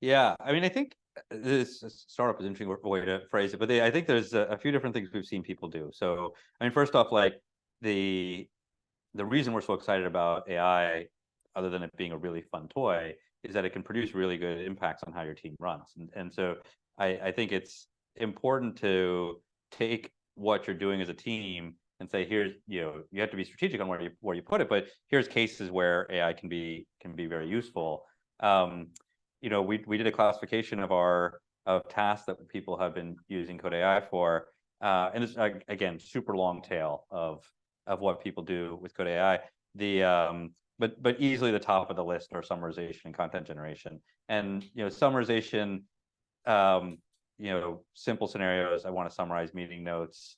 Yeah, I mean, I think this startup is an interesting way to phrase it, but I think there's a few different things we've seen people do. So, I mean, first off, like the reason we're so excited about AI, other than it being a really fun toy, is that it can produce really good impacts on how your team runs. And so I think it's important to take what you're doing as a team and say, here's, you have to be strategic on where you put it, but here's cases where AI can be very useful. We did a classification of tasks that people have been using Coda AI for, and it's again super long tail of what people do with Coda AI. But easily the top of the list are summarization and content generation. And summarization, simple scenarios. I want to summarize meeting notes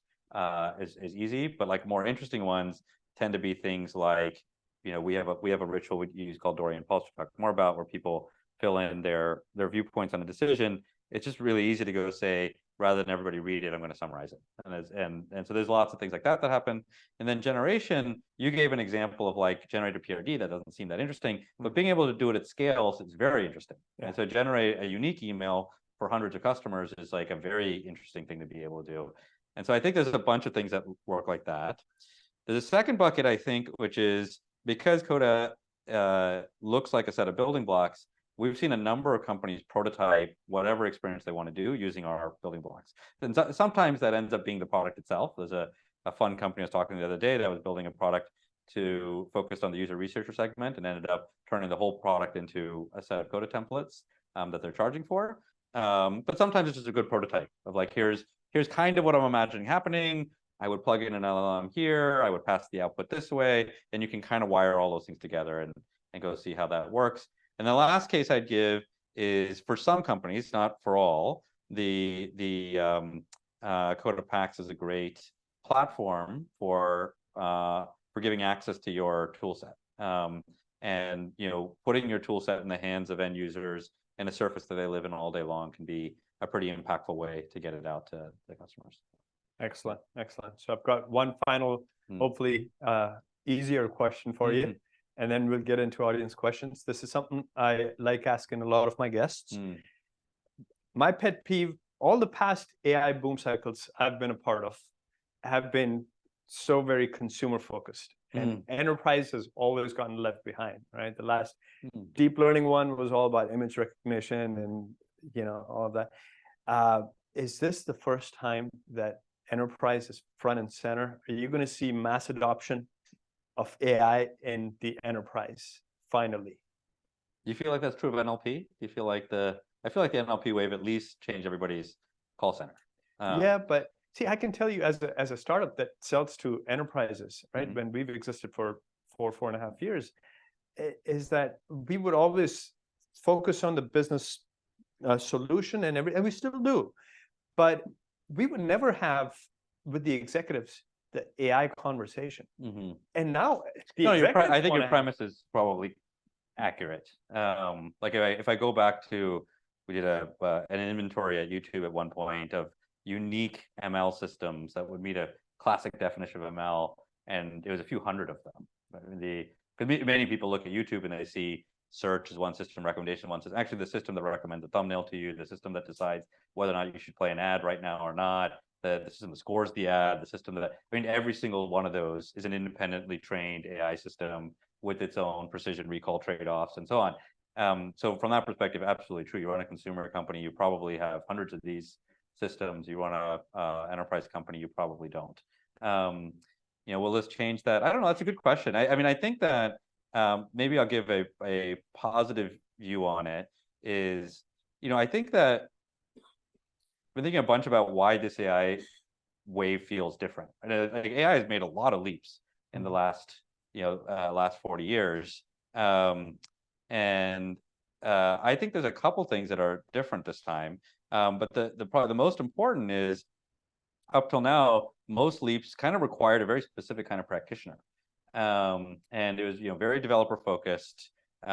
is easy, but like more interesting ones tend to be things like we have a ritual we use called Dorian Pulse, talk more about, where people fill in their viewpoints on a decision. It's just really easy to go say, rather than everybody read it, I'm going to summarize it. And so there's lots of things like that happen. And then generation, you gave an example of like generate a PRD. That doesn't seem that interesting, but being able to do it at scale is very interesting. Yeah. And so generate a unique email for hundreds of customers is like a very interesting thing to be able to do. And so I think there's a bunch of things that work like that. There's a second bucket, I think, which is because Coda looks like a set of building blocks, we've seen a number of companies prototype whatever experience they want to do using our building blocks. And sometimes that ends up being the product itself. There's a fun company I was talking to the other day that was building a product to focus on the user researcher segment and ended up turning the whole product into a set of Coda templates that they're charging for. But sometimes it's just a good prototype of like, here's kind of what I'm imagining happening. I would plug in an LLM here. I would pass the output this way. And you can kind of wire all those things together and go see how that works. And the last case I'd give is for some companies, not for all, the Coda Packs is a great platform for giving access to your tool set. And putting your tool set in the hands of end users and a surface that they live in all day long can be a pretty impactful way to get it out to the customers. Excellent. So I've got one final, hopefully easier question for you. And then we'll get into audience questions. This is something I like asking a lot of my guests. My pet peeve, all the past AI boom cycles I've been a part of have been so very consumer focused. And enterprise has always gotten left behind, right? The last deep learning one was all about image recognition and all of that. Is this the first time that enterprise is front and center? Are you going to see mass adoption of AI in the enterprise finally? Do you feel like that's true of NLP? Do you feel like I feel like the NLP wave at least changed everybody's call center. Yeah, but see, I can tell you as a startup that sells to enterprises, right? When we've existed for 4.5 years, is that we would always focus on the business solution and we still do, but we would never have with the executives the AI conversation. And now I think your premise is probably accurate. Like if I go back to, we did an inventory at YouTube at one point of unique ML systems that would meet a classic definition of ML, and it was a few hundred of them. Because many people look at YouTube and they see search as one system, recommendation one system. Actually, the system that recommends a thumbnail to you, the system that decides whether or not you should play an ad right now or not, the system that scores the ad, the system that, every single one of those is an independently trained AI system with its own precision recall trade-offs and so on. So from that perspective, absolutely true. You run a consumer company, you probably have hundreds of these systems. You run a enterprise company, you probably don't. Will this change that? I don't know. That's a good question. I think that maybe I'll give a positive view on it. Is I think that I've been thinking a bunch about why this AI wave feels different. Like AI has made a lot of leaps in the last 40 years. And I think there's a couple things that are different this time. But probably the most important is, up till now, most leaps kind of required a very specific kind of practitioner. And it was, very developer focused. We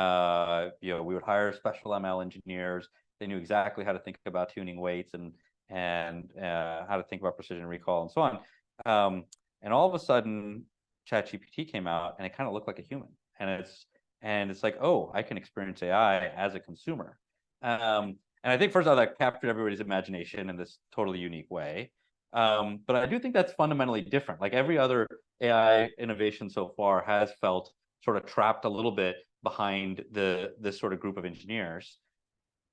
would hire special ML engineers. They knew exactly how to think about tuning weights and how to think about precision recall and so on. And all of a sudden, ChatGPT came out, and it kind of looked like a human. And it's like, oh, I can experience AI as a consumer. And I think first of all, that captured everybody's imagination in this totally unique way. But I do think that's fundamentally different. Like every other AI innovation so far has felt sort of trapped a little bit behind this sort of group of engineers.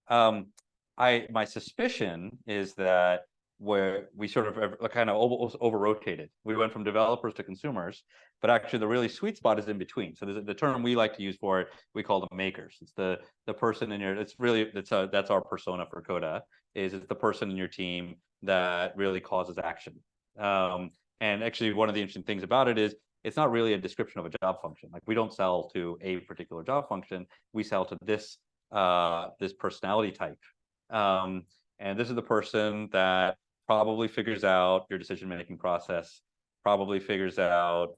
My suspicion is that where we sort of kind of over-rotated. We went from developers to consumers, but actually the really sweet spot is in between. So there's the term we like to use for it, we call them makers. It's the person in your, that's our persona for Coda, it's the person in your team that really causes action. And actually one of the interesting things about it is it's not really a description of a job function. Like we don't sell to a particular job function, we sell to this personality type. And this is the person that probably figures out your decision-making process, probably figures out,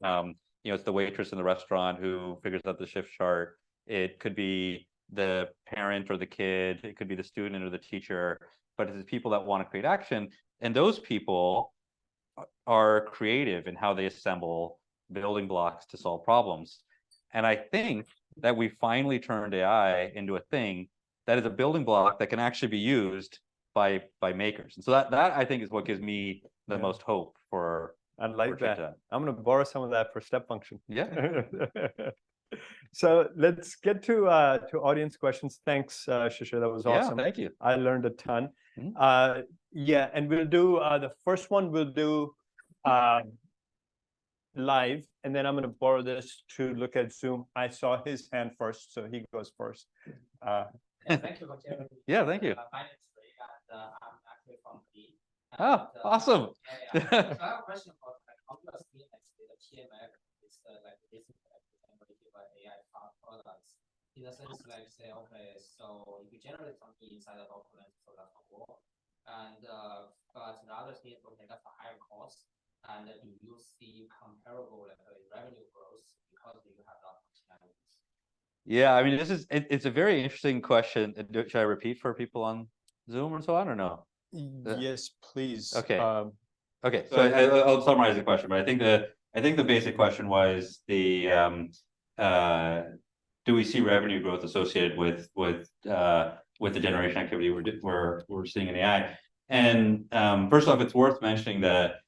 it's the waitress in the restaurant who figures out the shift chart. It could be the parent or the kid, it could be the student or the teacher, but it's people that want to create action. And those people are creative in how they assemble building blocks to solve problems. And I think that we finally turned AI into a thing that is a building block that can actually be used by makers. And so that I think is what gives me the most hope for. I like that. I'm going to borrow some of that for step function. Yeah. So let's get to audience questions. Thanks, Shishir. That was awesome. Yeah, thank you. I learned a ton. Yeah, and we'll do the first one. We'll do live, and then I'm going to borrow this to look at Zoom. I saw his hand first, so he goes first. Thank you for sharing. Yeah, thank you. My name is Ray, and I'm actually from B. Oh, awesome. So I have a question about how you are seeing the TML is like this generated by AI products. In a sense, like say, okay, so if you generate something inside the document, so that's not work. And but the other thing will take us a higher cost. And do you see comparable like revenue growth because you have that functionalities? Yeah, I mean, it's a very interesting question. Should I repeat for people on Zoom or so on, or no? Yes, please. Okay. Okay. So I'll summarize the question, but I think the basic question was do we see revenue growth associated with the generation activity we're seeing in AI? And first off, it's worth mentioning that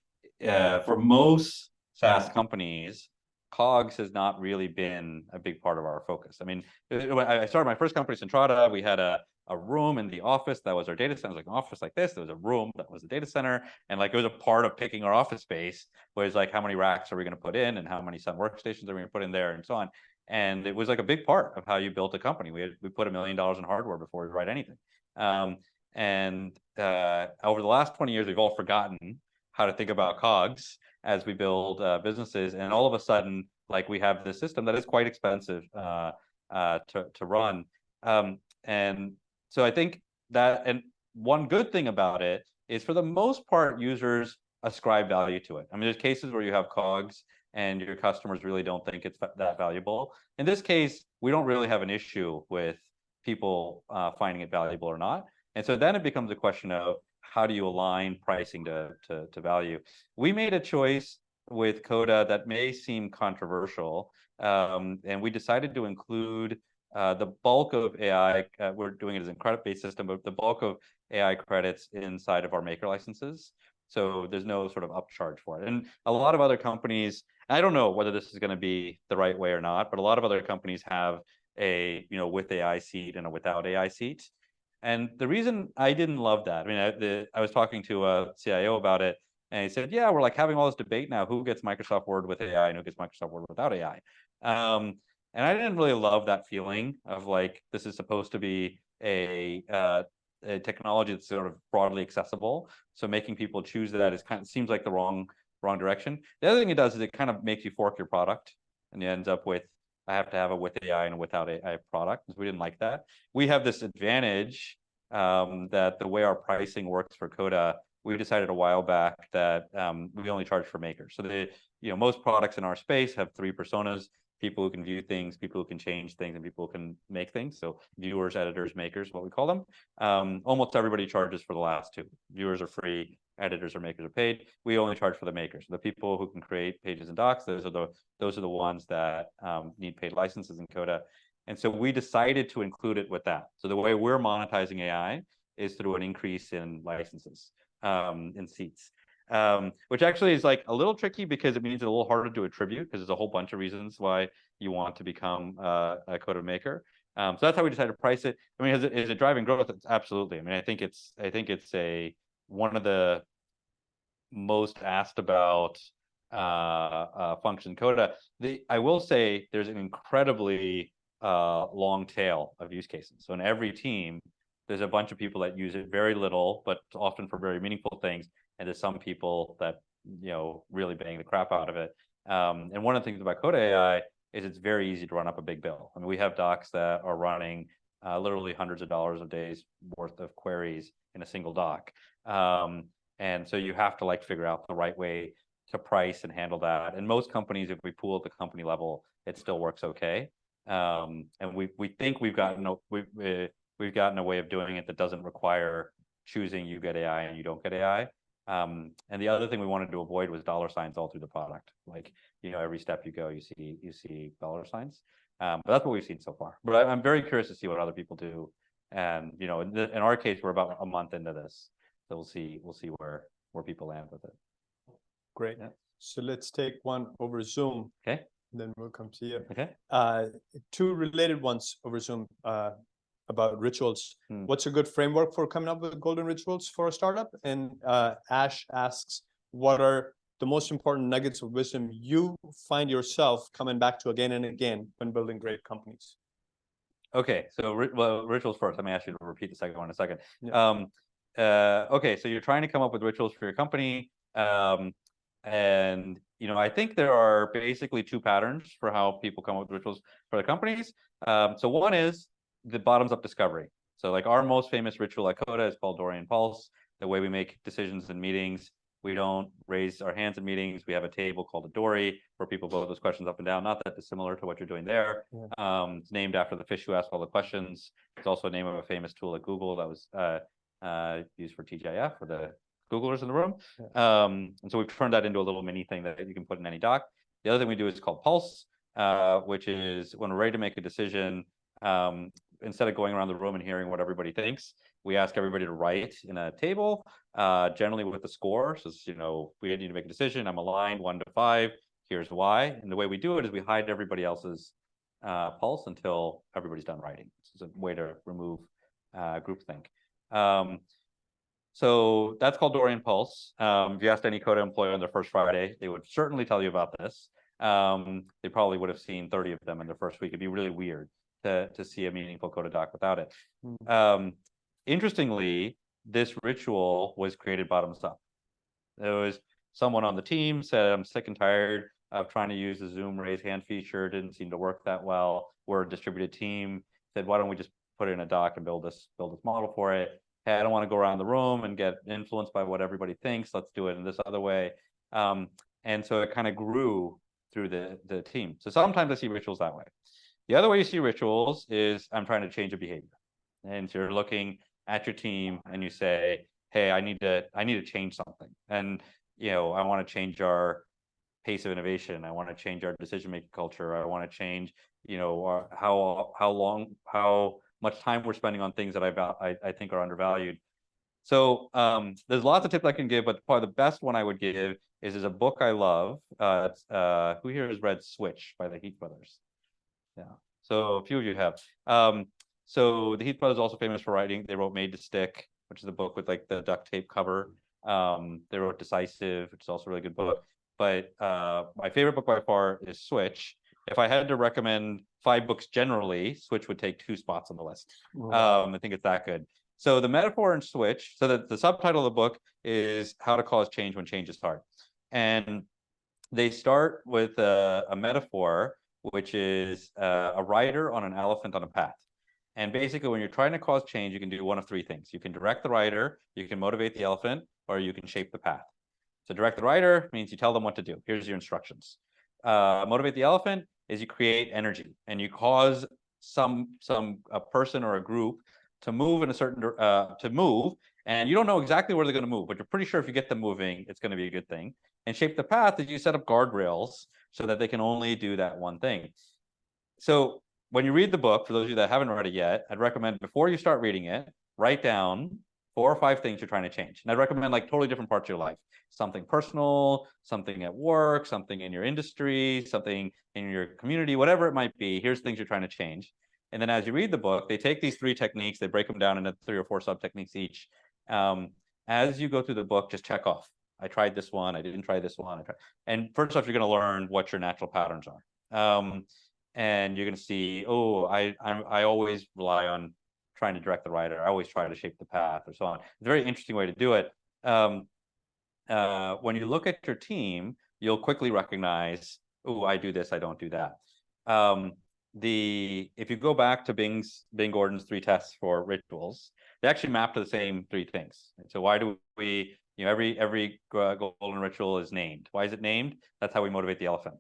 for most SaaS companies, COGS has not really been a big part of our focus. I mean, when I started my first company, Centrata, we had a room in the office that was our data center. It was like an office like this. There was a room that was the data center. And like it was a part of picking our office space, where it's like, how many racks are we going to put in and how many Sun workstations are we going to put in there and so on. And it was like a big part of how you built a company. We put $1 million in hardware before we write anything. And over the last 20 years, we've all forgotten how to think about COGS as we build businesses. And all of a sudden, like we have this system that is quite expensive to run. And so I think that, and one good thing about it is for the most part, users ascribe value to it. I mean, there's cases where you have COGS and your customers really don't think it's that valuable. In this case, we don't really have an issue with people finding it valuable or not. And so then it becomes a question of how do you align pricing to value? We made a choice with Coda that may seem controversial, and we decided to include the bulk of AI. We're doing it as a credit-based system, but the bulk of AI credits inside of our maker licenses. So there's no sort of upcharge for it. And a lot of other companies, I don't know whether this is going to be the right way or not, but a lot of other companies have a with AI seat and a without AI seat. And the reason I didn't love that, I mean, I was talking to a CIO about it, and he said, yeah, we're like having all this debate now, who gets Microsoft Word with AI and who gets Microsoft Word without AI. And I didn't really love that feeling of like, this is supposed to be a technology that's sort of broadly accessible. So making people choose that is kind of seems like the wrong direction. The other thing it does is it kind of makes you fork your product, and you end up with I have to have a with AI and without AI product. We didn't like that. We have this advantage that the way our pricing works for Coda, we decided a while back that we only charge for makers. So most products in our space have three personas: people who can view things, people who can change things, and people who can make things. So viewers, editors, makers, what we call them. Almost everybody charges for the last two. Viewers are free, editors or makers are paid. We only charge for the makers. The people who can create pages and docs, those are the ones that need paid licenses in Coda. And so we decided to include it with that. So the way we're monetizing AI is through an increase in licenses, in seats. Which actually is like a little tricky because it means it's a little harder to attribute, because there's a whole bunch of reasons why you want to become a Coda maker. So that's how we decided to price it. I mean, is it driving growth? It's absolutely. I mean, I think it's one of the most asked about function Coda. I will say there's an incredibly long tail of use cases. So in every team, there's a bunch of people that use it very little, but often for very meaningful things. And there's some people that really bang the crap out of it. And one of the things about Coda AI is it's very easy to run up a big bill. I mean, we have docs that are running literally hundreds of dollars a day's worth of queries in a single doc. And so you have to figure out the right way to price and handle that. And most companies, if we pool at the company level, it still works okay. And we think we've gotten a way of doing it that doesn't require choosing you get AI and you don't get AI. And the other thing we wanted to avoid was dollar signs all through the product. Every step you go, you see dollar signs. But that's what we've seen so far. But I'm very curious to see what other people do. And in our case, we're about a month into this, so we'll see where people land with it. Great. Yeah. So let's take one over Zoom. Okay. Then we'll come to you. Okay. Two related ones over Zoom about rituals. What's a good framework for coming up with golden rituals for a startup? And Ash asks, what are the most important nuggets of wisdom you find yourself coming back to again and again when building great companies? Okay, so rituals first. Let me ask you to repeat the second one in a second. Yeah. Okay, so you're trying to come up with rituals for your company. And I think there are basically two patterns for how people come up with rituals for their companies. So one is the bottoms-up discovery. So our most famous ritual at Coda is called Dory and Pulse. The way we make decisions in meetings, we don't raise our hands in meetings. We have a table called a Dory where people vote those questions up and down. Not that dissimilar to what you're doing there. Yeah. It's named after the fish who asked all the questions. It's also a name of a famous tool at Google that was used for TGIF, for the Xooglers in the room. Yeah. And so we've turned that into a little mini thing that you can put in any doc. The other thing we do is called Pulse, which is when we're ready to make a decision, instead of going around the room and hearing what everybody thinks, we ask everybody to write in a table, generally with a score. So, we need to make a decision. I'm aligned 1 to 5. Here's why. And the way we do it is we hide everybody else's pulse until everybody's done writing. This is a way to remove groupthink. So that's called Dory and Pulse. If you asked any Coda employee on their first Friday, they would certainly tell you about this. They probably would have seen 30 of them in their first week. It'd be really weird to see a meaningful Coda doc without it. Interestingly, this ritual was created bottoms up. There was someone on the team said, I'm sick and tired of trying to use the Zoom raise hand feature. Didn't seem to work that well. We're a distributed team. Said, why don't we just put it in a doc and build this model for it? Hey, I don't want to go around the room and get influenced by what everybody thinks. Let's do it in this other way. And so it kind of grew through the team. So sometimes I see rituals that way. The other way you see rituals is I'm trying to change a behavior. And so you're looking at your team and you say, hey, I need to change something. And I want to change our pace of innovation. I want to change our decision-making culture. I want to change, how much time we're spending on things that I think are undervalued. So there's lots of tips I can give, but probably the best one I would give is a book I love. Who here has read Switch by the Heath brothers? Yeah, so a few of you have. So the Heath brothers are also famous for writing. They wrote Made to Stick, which is the book with the duct tape cover. They wrote Decisive, which is also a really good book. But my favorite book by far is Switch. If I had to recommend 5 books generally, Switch would take 2 spots on the list. Wow. I think it's that good. So the metaphor in Switch, so the subtitle of the book is How to Cause Change When Change is Hard. And they start with a metaphor which is a rider on an elephant on a path. And basically, when you're trying to cause change, you can do one of three things. You can direct the rider, you can motivate the elephant, or you can shape the path. So direct the rider means you tell them what to do. Here's your instructions. Motivate the elephant is you create energy and you cause a person or a group to move in a certain and you don't know exactly where they're going to move, but you're pretty sure if you get them moving, it's going to be a good thing. And shape the path is you set up guardrails so that they can only do that one thing. So when you read the book, for those of you that haven't read it yet, I'd recommend before you start reading it, write down 4 or 5 things you're trying to change. And I'd recommend like totally different parts of your life. Something personal, something at work, something in your industry, something in your community, whatever it might be. Here's things you're trying to change. And then as you read the book, they take these 3 techniques, they break them down into 3 or 4 sub-techniques each. As you go through the book, just check off. I tried this one, I didn't try this one. And first off, you're going to learn what your natural patterns are. And you're going to see, oh, I always rely on trying to direct the rider. I always try to shape the path or so on. It's a very interesting way to do it. When you look at your team, you'll quickly recognize, oh, I do this, I don't do that. If you go back to Bing Gordon's 3 tests for rituals, they actually map to the same 3 things. So why do we, every golden ritual is named. Why is it named? That's how we motivate the elephant.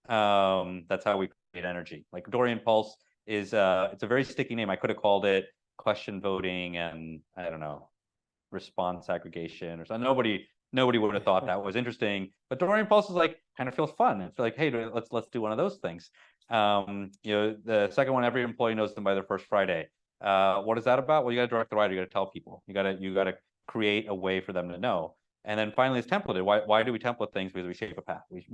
That's how we create energy. Like Dorian Pulse is it's a very sticky name. I could have called it question voting and I don't know, response aggregation or something. Nobody would have thought that was interesting. But Dorian Pulse is like kind of feels fun. It's like, hey, let's do one of those things. The second one, every employee knows them by their first Friday. What is that about? Well, you got to direct the rider. You got to tell people. You got to create a way for them to know. And then finally, it's templated. Why do we template things? Because we shape a path. We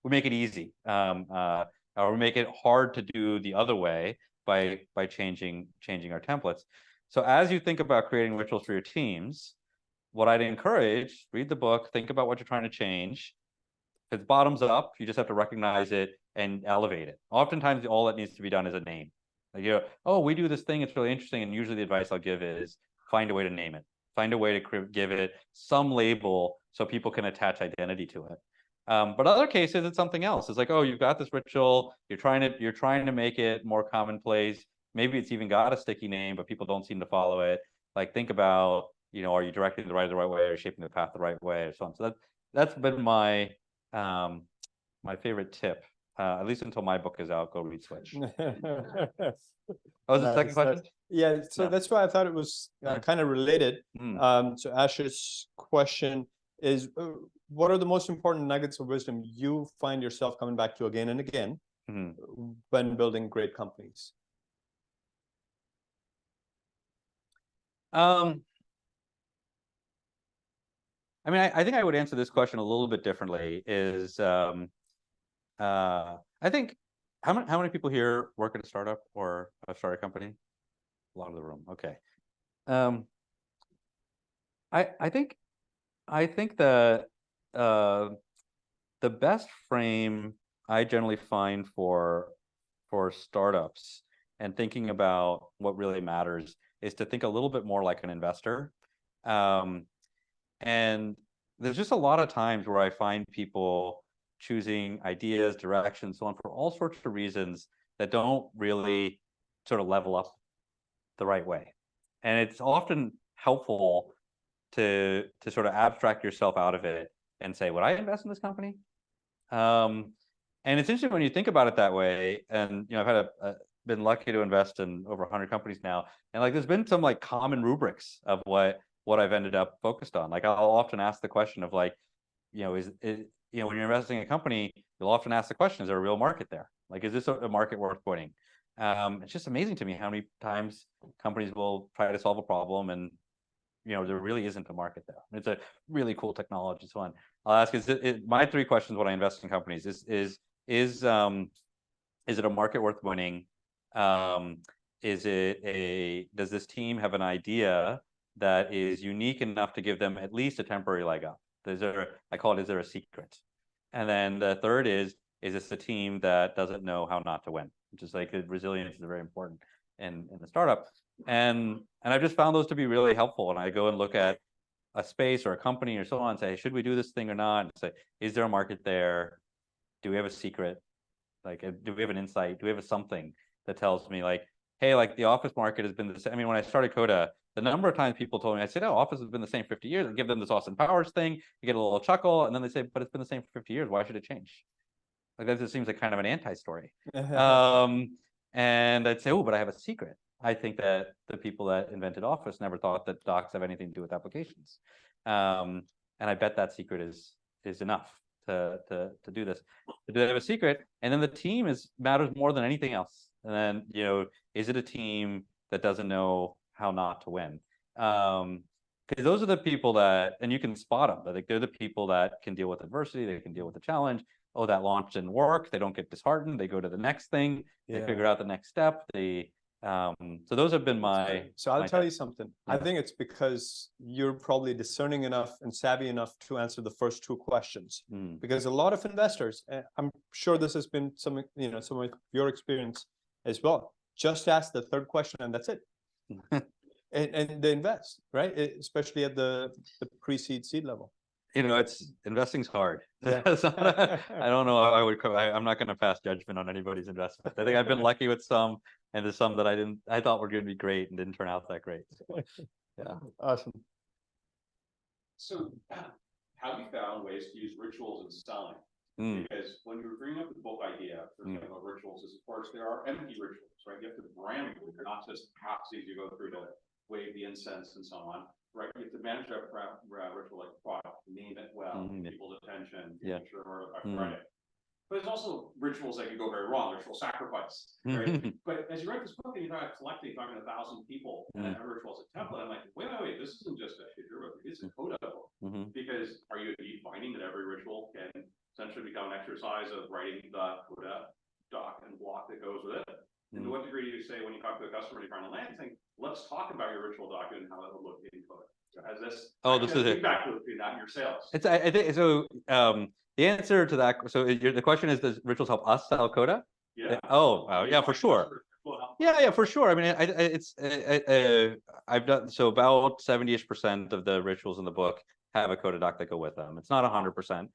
make it easy. Or we make it hard to do the other way by changing our templates. So as you think about creating rituals for your teams, what I'd encourage, read the book, think about what you're trying to change. If it's bottoms up, you just have to recognize it and elevate it. Oftentimes, all that needs to be done is a name. Like, oh, we do this thing, it's really interesting. And usually the advice I'll give is find a way to name it. Find a way to give it some label so people can attach identity to it. But other cases, it's something else. It's like, oh, you've got this ritual, you're trying to make it more commonplace. Maybe it's even got a sticky name, but people don't seem to follow it. Like, think about, are you directing the rider the right way, or shaping the path the right way, or so on. So that's been my my favorite tip, at least until my book is out. Go read Switch. Was the second question? Yeah, so that's why I thought it was kind of related. So Ash's question is, what are the most important nuggets of wisdom you find yourself coming back to again and again when building great companies? I mean, I think I would answer this question a little bit differently. I think how many people here work at a startup or a startup company? A lot of the room. Okay. I think the best frame I generally find for startups and thinking about what really matters is to think a little bit more like an investor. And there's just a lot of times where I find people choosing ideas, directions, so on, for all sorts of reasons that don't really sort of level up the right way. And it's often helpful to sort of abstract yourself out of it and say, would I invest in this company? And it's interesting when you think about it that way. And I've had been lucky to invest in over 100 companies now, and like there's been some like common rubrics of what I've ended up focused on. Like I'll often ask the question of like, is when you're investing in a company, you'll often ask the question, is there a real market there? Like, is this a market worth winning? It's just amazing to me how many times companies will try to solve a problem and there really isn't a market there. It's a really cool technology. So on. I'll ask: my 3 questions when I invest in companies is it a market worth winning? Does this team have an idea that is unique enough to give them at least a temporary leg up? I call it, is there a secret? And then the third is this a team that doesn't know how not to win? Which is like resilience is very important in the startup. And I've just found those to be really helpful. And I go and look at a space or a company or so on and say, should we do this thing or not? And say, is there a market there? Do we have a secret? Like, do we have an insight? Do we have something that tells me like, hey, like the office market has been the same. I mean, when I started Coda, the number of times people told me, I said, oh, office has been the same 50 years. I give them this Austin Powers thing, you get a little chuckle, and then they say, but it's been the same for 50 years. Why should it change? Like that just seems like kind of an anti-story. And I'd say, oh, but I have a secret. I think that the people that invented Office never thought that docs have anything to do with applications. And I bet that secret is enough to do this. Do they have a secret? And then the team matters more than anything else. And then, you know, is it a team that doesn't know how not to win? Because those are the people that, and you can spot them, but like they're the people that can deal with adversity, they can deal with the challenge. Oh, that launch didn't work. They don't get disheartened. They go to the next thing. They figure out the next step. So those have been my. So I'll tell you something. I think it's because you're probably discerning enough and savvy enough to answer the first two questions. Because a lot of investors, I'm sure this has been some of your experience as well, just ask the third question and that's it. and they invest, right? Especially at the pre-seed seed level. You know, investing's hard. Yeah. I don't know. I'm not going to pass judgment on anybody's investment. I think I've been lucky with some, and there's some that I thought were going to be great and didn't turn out that great. So, yeah. Awesome. So, have you found ways to use rituals in selling? Because when you were bringing up the book idea, the thing about rituals is, of course, there are empty rituals, right? You have to brand them. They're not just paths you go through to wave the incense and so on. Right, you have to manage that ritual like product, name it well, people's attention, make sure I've read it. But there's also rituals that can go very wrong, ritual sacrifice, right? But as you write this book and you're talking to 1,000 people and every ritual is a template, I'm like, wait, this isn't just a Shishir book, it's a Coda book. Because are you finding that every ritual can essentially become an exercise of writing the Coda doc and block that goes with it? And to what degree do you say when you talk to a customer, you're trying to land thing, let's talk about your ritual document and how it would look in Coda. As this, this is it. Feedback loop between that and your sales. I think so. The answer to that, so the question is, does rituals help us sell Coda? Yeah. Yeah, for sure. Yeah, for sure. I mean, I've done so about 70-ish% of the rituals in the book have a Coda doc that go with them. It's not 100%.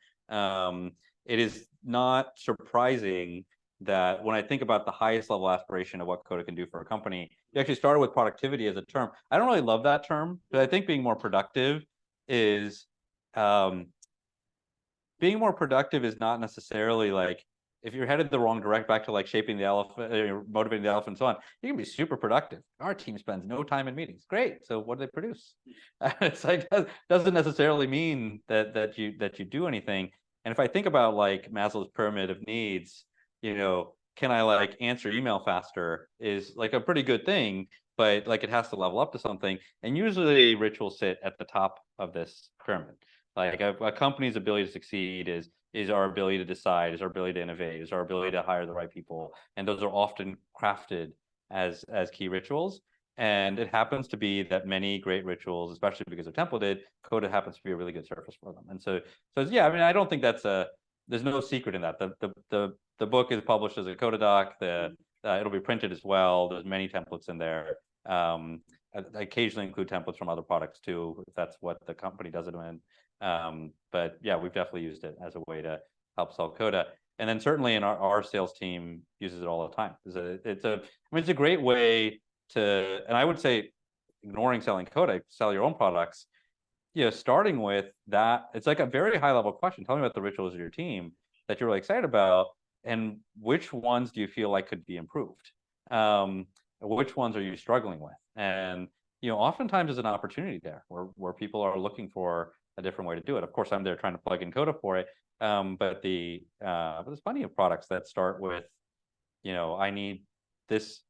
It is not surprising that when I think about the highest level aspiration of what Coda can do for a company, you actually started with productivity as a term. I don't really love that term, but I think being more productive is not necessarily like, if you're headed the wrong direction, back to like shaping the elephant, motivating the elephant and so on, you can be super productive. Our team spends no time in meetings. Great. So what do they produce? It's like, doesn't necessarily mean that you do anything. And if I think about like Maslow's pyramid of needs, you know, can I like answer email faster is like a pretty good thing, but like it has to level up to something. And usually rituals sit at the top of this pyramid. Like a company's ability to succeed is our ability to decide, is our ability to innovate, is our ability to hire the right people. And those are often crafted as key rituals. And it happens to be that many great rituals, especially because they're templated, Coda happens to be a really good surface for them. And so yeah, I mean, I don't think there's no secret in that. The book is published as a Coda doc. It'll be printed as well. There's many templates in there. I occasionally include templates from other products too, if that's what the company does it in. But yeah, we've definitely used it as a way to help sell Coda. And then certainly in our sales team uses it all the time. It's a great way to, and I would say ignoring selling Coda, sell your own products. You know, starting with that, it's like a very high level question. Tell me about the rituals of your team that you're really excited about, and which ones do you feel like could be improved? Which ones are you struggling with? And you know, oftentimes there's an opportunity there where people are looking for a different way to do it. Of course, I'm there trying to plug in Coda for it, but there's plenty of products that start with, you know, I need this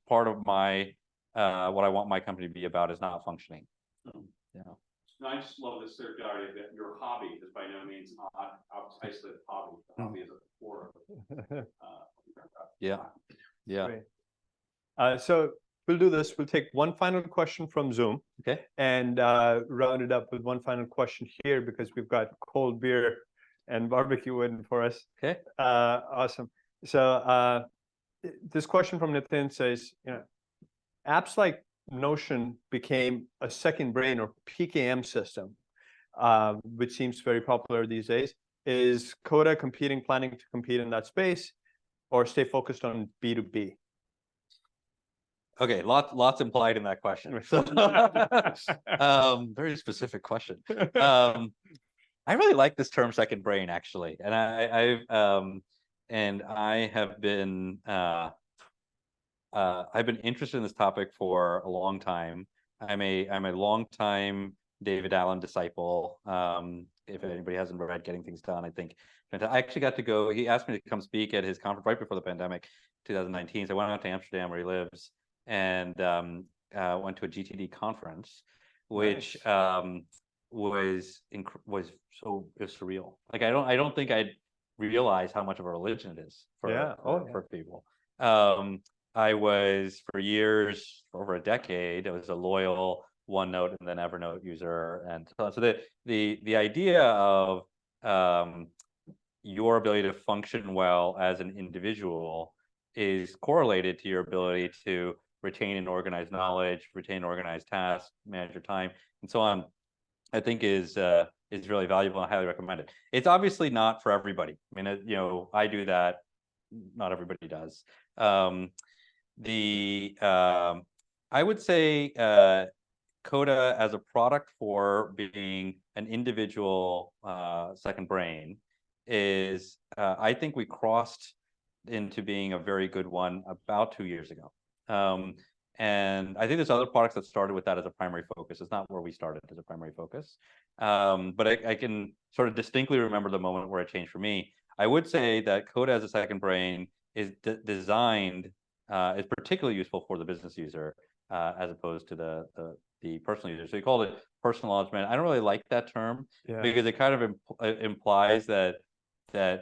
part of my what I want my company to be about is not functioning. You know. I just love this idea that your hobby is by no means not isolated hobby. The hobby is at the core of Yeah. So we'll do this. We'll take one final question from Zoom. Okay. And round it up with one final question here because we've got cold beer and barbecue waiting for us. Okay. Awesome. So this question from Nitin says, you know, apps like Notion became a second brain or PKM system, which seems very popular these days. Is Coda planning to compete in that space? or stay focused on B2B? Okay, lots implied in that question. So, very specific question. I really like this term second brain, actually. And I have been I've been interested in this topic for a long time. I'm a long time David Allen disciple. If anybody hasn't read Getting Things Done, I think I actually got to go. He asked me to come speak at his conference right before the pandemic, 2019. So I went out to Amsterdam where he lives and went to a GTD conference, which was so surreal. Like I don't think I'd realize how much of a religion it is for people. I was for years, for over a decade, I was a loyal OneNote and then Evernote user, and so the idea of your ability to function well as an individual is correlated to your ability to retain and organize knowledge, retain organized tasks, manage your time, and so on. I think is really valuable and I highly recommend it. It's obviously not for everybody. I mean, I do that. Not everybody does. I would say Coda as a product for being an individual second brain is, I think we crossed into being a very good one about 2 years ago. And I think there's other products that started with that as a primary focus. It's not where we started as a primary focus. But I can sort of distinctly remember the moment where it changed for me. I would say that Coda as a second brain is designed, is particularly useful for the business user as opposed to the personal user. So you called it personal management. I don't really like that term because it kind of implies that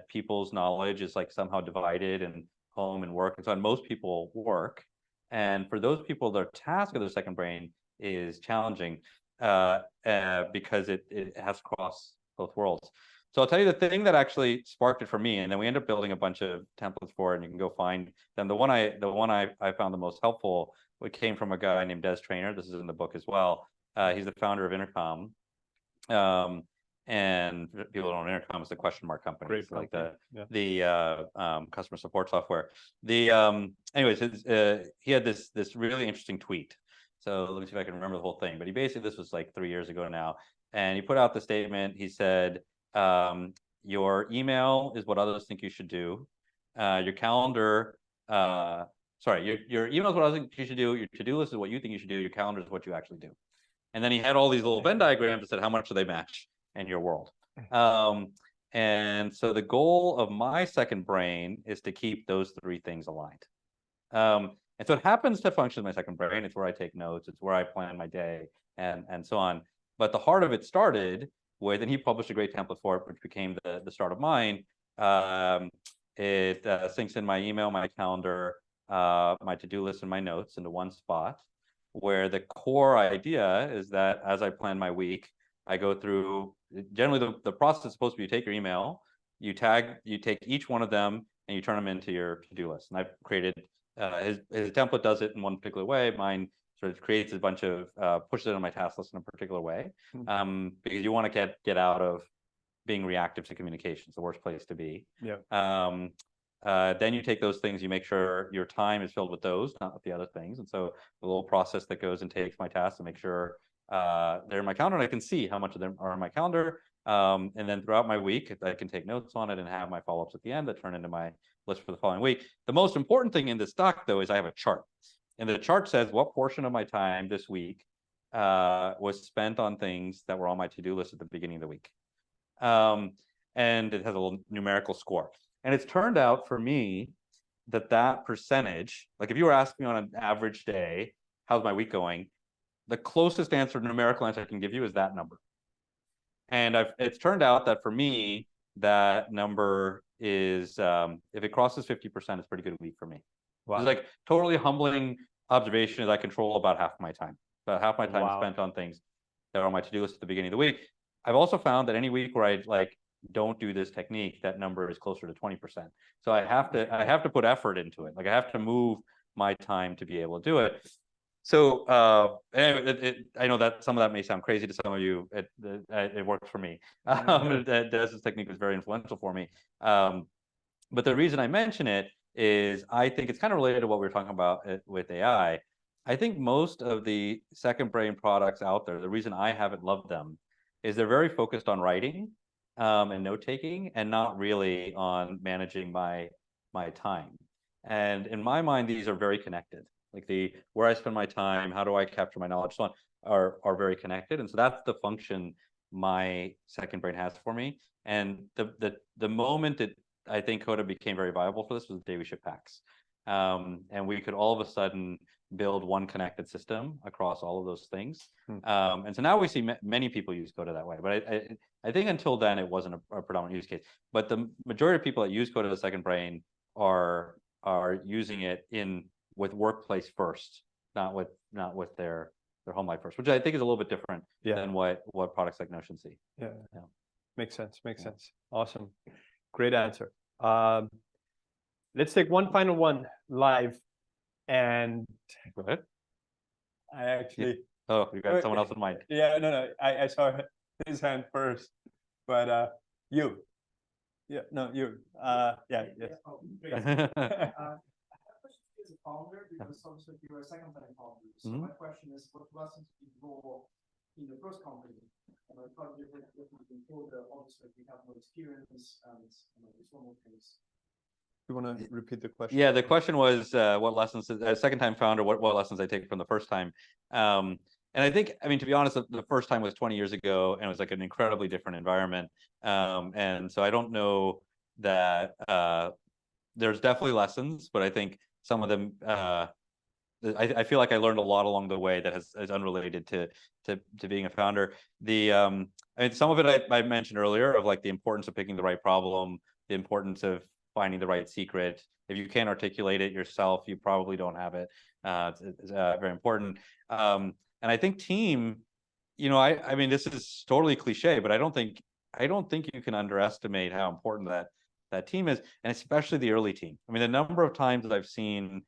people's knowledge is like somehow divided and home and work and so on. Most people work. And for those people, their task of their second brain is challenging because it has to cross both worlds. So I'll tell you the thing that actually sparked it for me, and then we end up building a bunch of templates for it, and you can go find them. The one I found the most helpful, it came from a guy named Des Traynor. This is in the book as well. He's the founder of Intercom. And people don't know Intercom is the question mark company. Great like company. the customer support software. Anyways, he had this really interesting tweet. So let me see if I can remember the whole thing. But he basically, this was like 3 years ago now, and he put out the statement. He said, your email is what others think you should do. Your calendar, your email is what others think you should do. Your to-do list is what you think you should do. Your calendar is what you actually do. And then he had all these little Venn diagrams that said how much do they match in your world. And so the goal of my second brain is to keep those three things aligned. And so it happens to function as my second brain. It's where I take notes. It's where I plan my day and so on. But the heart of it started with, and he published a great template for it, which became the start of mine. It syncs in my email, my calendar, my to-do list, and my notes into one spot, where the core idea is that as I plan my week, I go through, generally the process is supposed to be you take your email, you take each one of them and you turn them into your to-do list. And I've created, his template does it in one particular way. Mine sort of creates a bunch of, pushes it on my task list in a particular way. Because you want to get out of being reactive to communication. It's the worst place to be. Then you take those things, you make sure your time is filled with those, not with the other things. And so the little process that goes and takes my tasks to make sure they're in my calendar and I can see how much of them are in my calendar. And then throughout my week, I can take notes on it and have my follow-ups at the end that turn into my list for the following week. The most important thing in this doc, though, is I have a chart. And the chart says what portion of my time this week was spent on things that were on my to-do list at the beginning of the week. And it has a little numerical score. And it's turned out for me that percentage, like if you were asking me on an average day, how's my week going? The closest answer, numerical answer I can give you is that number. And it's turned out that for me, that number is, if it crosses 50%, it's a pretty good week for me. Wow. It's like totally humbling observation is I control about half my time. About half my time is spent on things that are on my to-do list at the beginning of the week. I've also found that any week where I don't do this technique, that number is closer to 20%. So I have to put effort into it. Like I have to move my time to be able to do it. So I know that some of that may sound crazy to some of you. It works for me. This technique was very influential for me. But the reason I mention it is I think it's kind of related to what we were talking about with AI. I think most of the second brain products out there, the reason I haven't loved them is they're very focused on writing and note taking, and not really on managing my time. And in my mind, these are very connected. Like where I spend my time, how do I capture my knowledge, so on, are very connected. And so that's the function my second brain has for me. And the moment I think Coda became very viable for this was the day we shipped packs. And we could all of a sudden build one connected system across all of those things. And so now we see many people use Coda that way. But I think until then it wasn't a predominant use case. But the majority of people that use Coda as a second brain are using it with workplace first, not with their home life first, which I think is a little bit different than what products like Notion see. Yeah. Makes sense. Awesome. Great answer. Let's take one final one live. And go ahead. I actually oh, you got someone else in mind. Yeah, no, I saw his hand first, but you. Yeah, no, you. Yeah, yes. As a founder, because obviously you were a second time founder. So my question is, what lessons did you draw in the first company? And I thought you before the obviously we have no experience and these one more things. You want to repeat the question? Yeah, the question was what lessons, as a second time founder, what lessons I take from the first time. And I think, I mean, to be honest, the first time was 20 years ago, and it was like an incredibly different environment. And so I don't know that there's definitely lessons, but I think some of them, I feel like I learned a lot along the way that is unrelated to being a founder. I mean, some of it I mentioned earlier, of like the importance of picking the right problem, the importance of finding the right secret. If you can't articulate it yourself, you probably don't have it. It's very important. And I think team, you know, I mean, this is totally cliche, but I don't think you can underestimate how important that team is, and especially the early team. I mean, the number of times that I've seen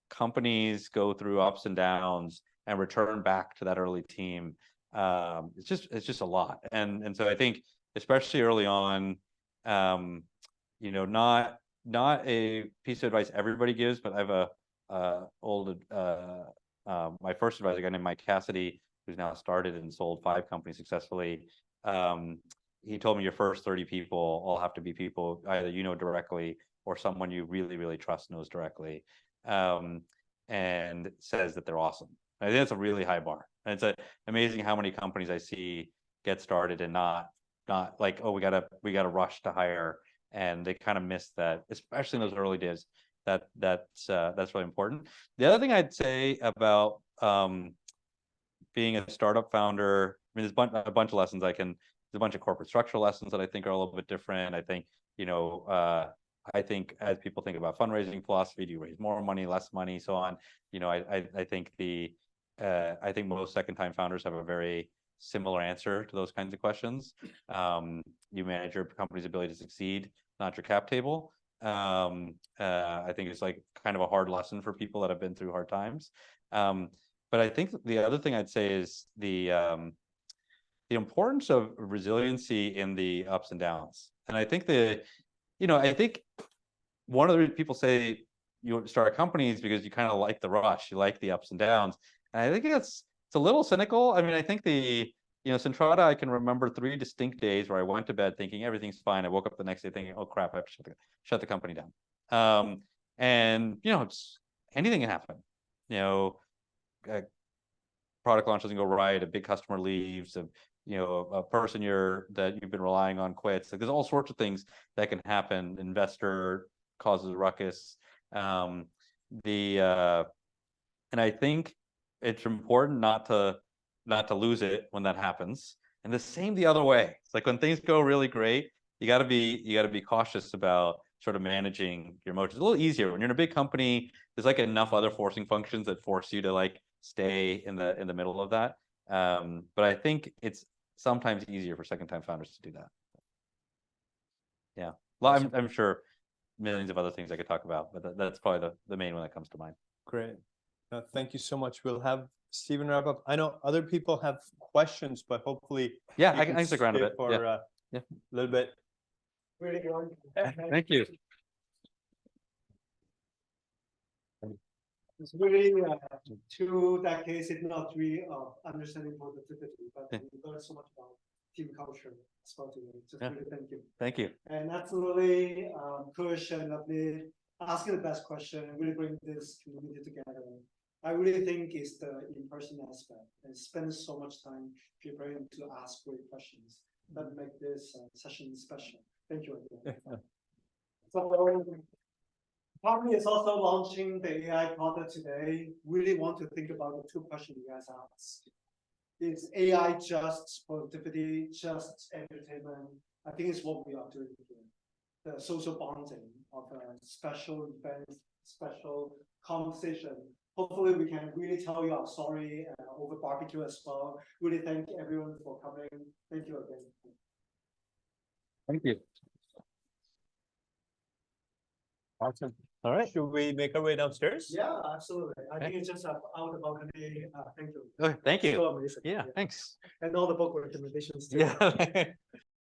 companies go through ups and downs and return back to that early team, it's just a lot. And so I think, especially early on, you know, not a piece of advice everybody gives, but I have my first advisor, a guy named Mike Cassidy, who's now started and sold 5 companies successfully. He told me your first 30 people all have to be people either you know directly or someone you really, really trust knows directly, and says that they're awesome. I think that's a really high bar. And it's amazing how many companies I see get started and not like, oh, we gotta rush to hire, and they kind of miss that, especially in those early days. That's really important. The other thing I'd say about being a startup founder, I mean, there's a bunch of lessons there's a bunch of corporate structural lessons that I think are a little bit different. I think, you know, I think as people think about fundraising philosophy, do you raise more money, less money, so on? You know, I think I think most second-time founders have a very similar answer to those kinds of questions. You manage your company's ability to succeed, not your cap table. I think it's like kind of a hard lesson for people that have been through hard times. But I think the other thing I'd say is the importance of resiliency in the ups and downs. And I think I think one of the reasons people say you start companies because you kind of like the rush, you like the ups and downs. And I think it's a little cynical. I mean, I think Centrata, I can remember 3 distinct days where I went to bed thinking everything's fine. I woke up the next day thinking, oh crap, I have to shut the company down. And anything can happen. A product launch doesn't go right, a big customer leaves, a person that you've been relying on quits. Like, there's all sorts of things that can happen. Investor causes a ruckus. And I think it's important not to lose it when that happens. And the same the other way. It's like when things go really great, you got to be cautious about sort of managing your emotions. It's a little easier when you're in a big company. There's like enough other forcing functions that force you to like stay in the middle of that. But I think it's sometimes easier for second-time founders to do that. Yeah, well, I'm sure millions of other things I could talk about, but that's probably the main one that comes to mind. Great. Thank you so much. We'll have Stephen wrap up. I know other people have questions, but hopefully, I can stick around a bit for a little bit. Thank you. It's really 2 decades, if not 3, of understanding productivity, but we learned so much about team culture as well today. Just really thank you. Thank you. And absolutely, Kush and Navneet asking the best question and really bring this community together. I really think it's the in-person aspect and spend so much time preparing to ask great questions that make this session special. Thank you again. So, company is also launching the AI product today. Really want to think about the 2 questions you guys asked. Is AI just productivity, just entertainment? I think it's what we are doing here. The social bonding of a special event, special conversation. Hopefully we can really tell you our story over barbecue as well. Really thank everyone for coming. Thank you again. Thank you. Awesome. All right. Should we make our way downstairs? Yeah, absolutely. I think it's just out of the balcony. Thank you. Okay, thank you. So amazing. Yeah, thanks. And all the book recommendations too. Yeah.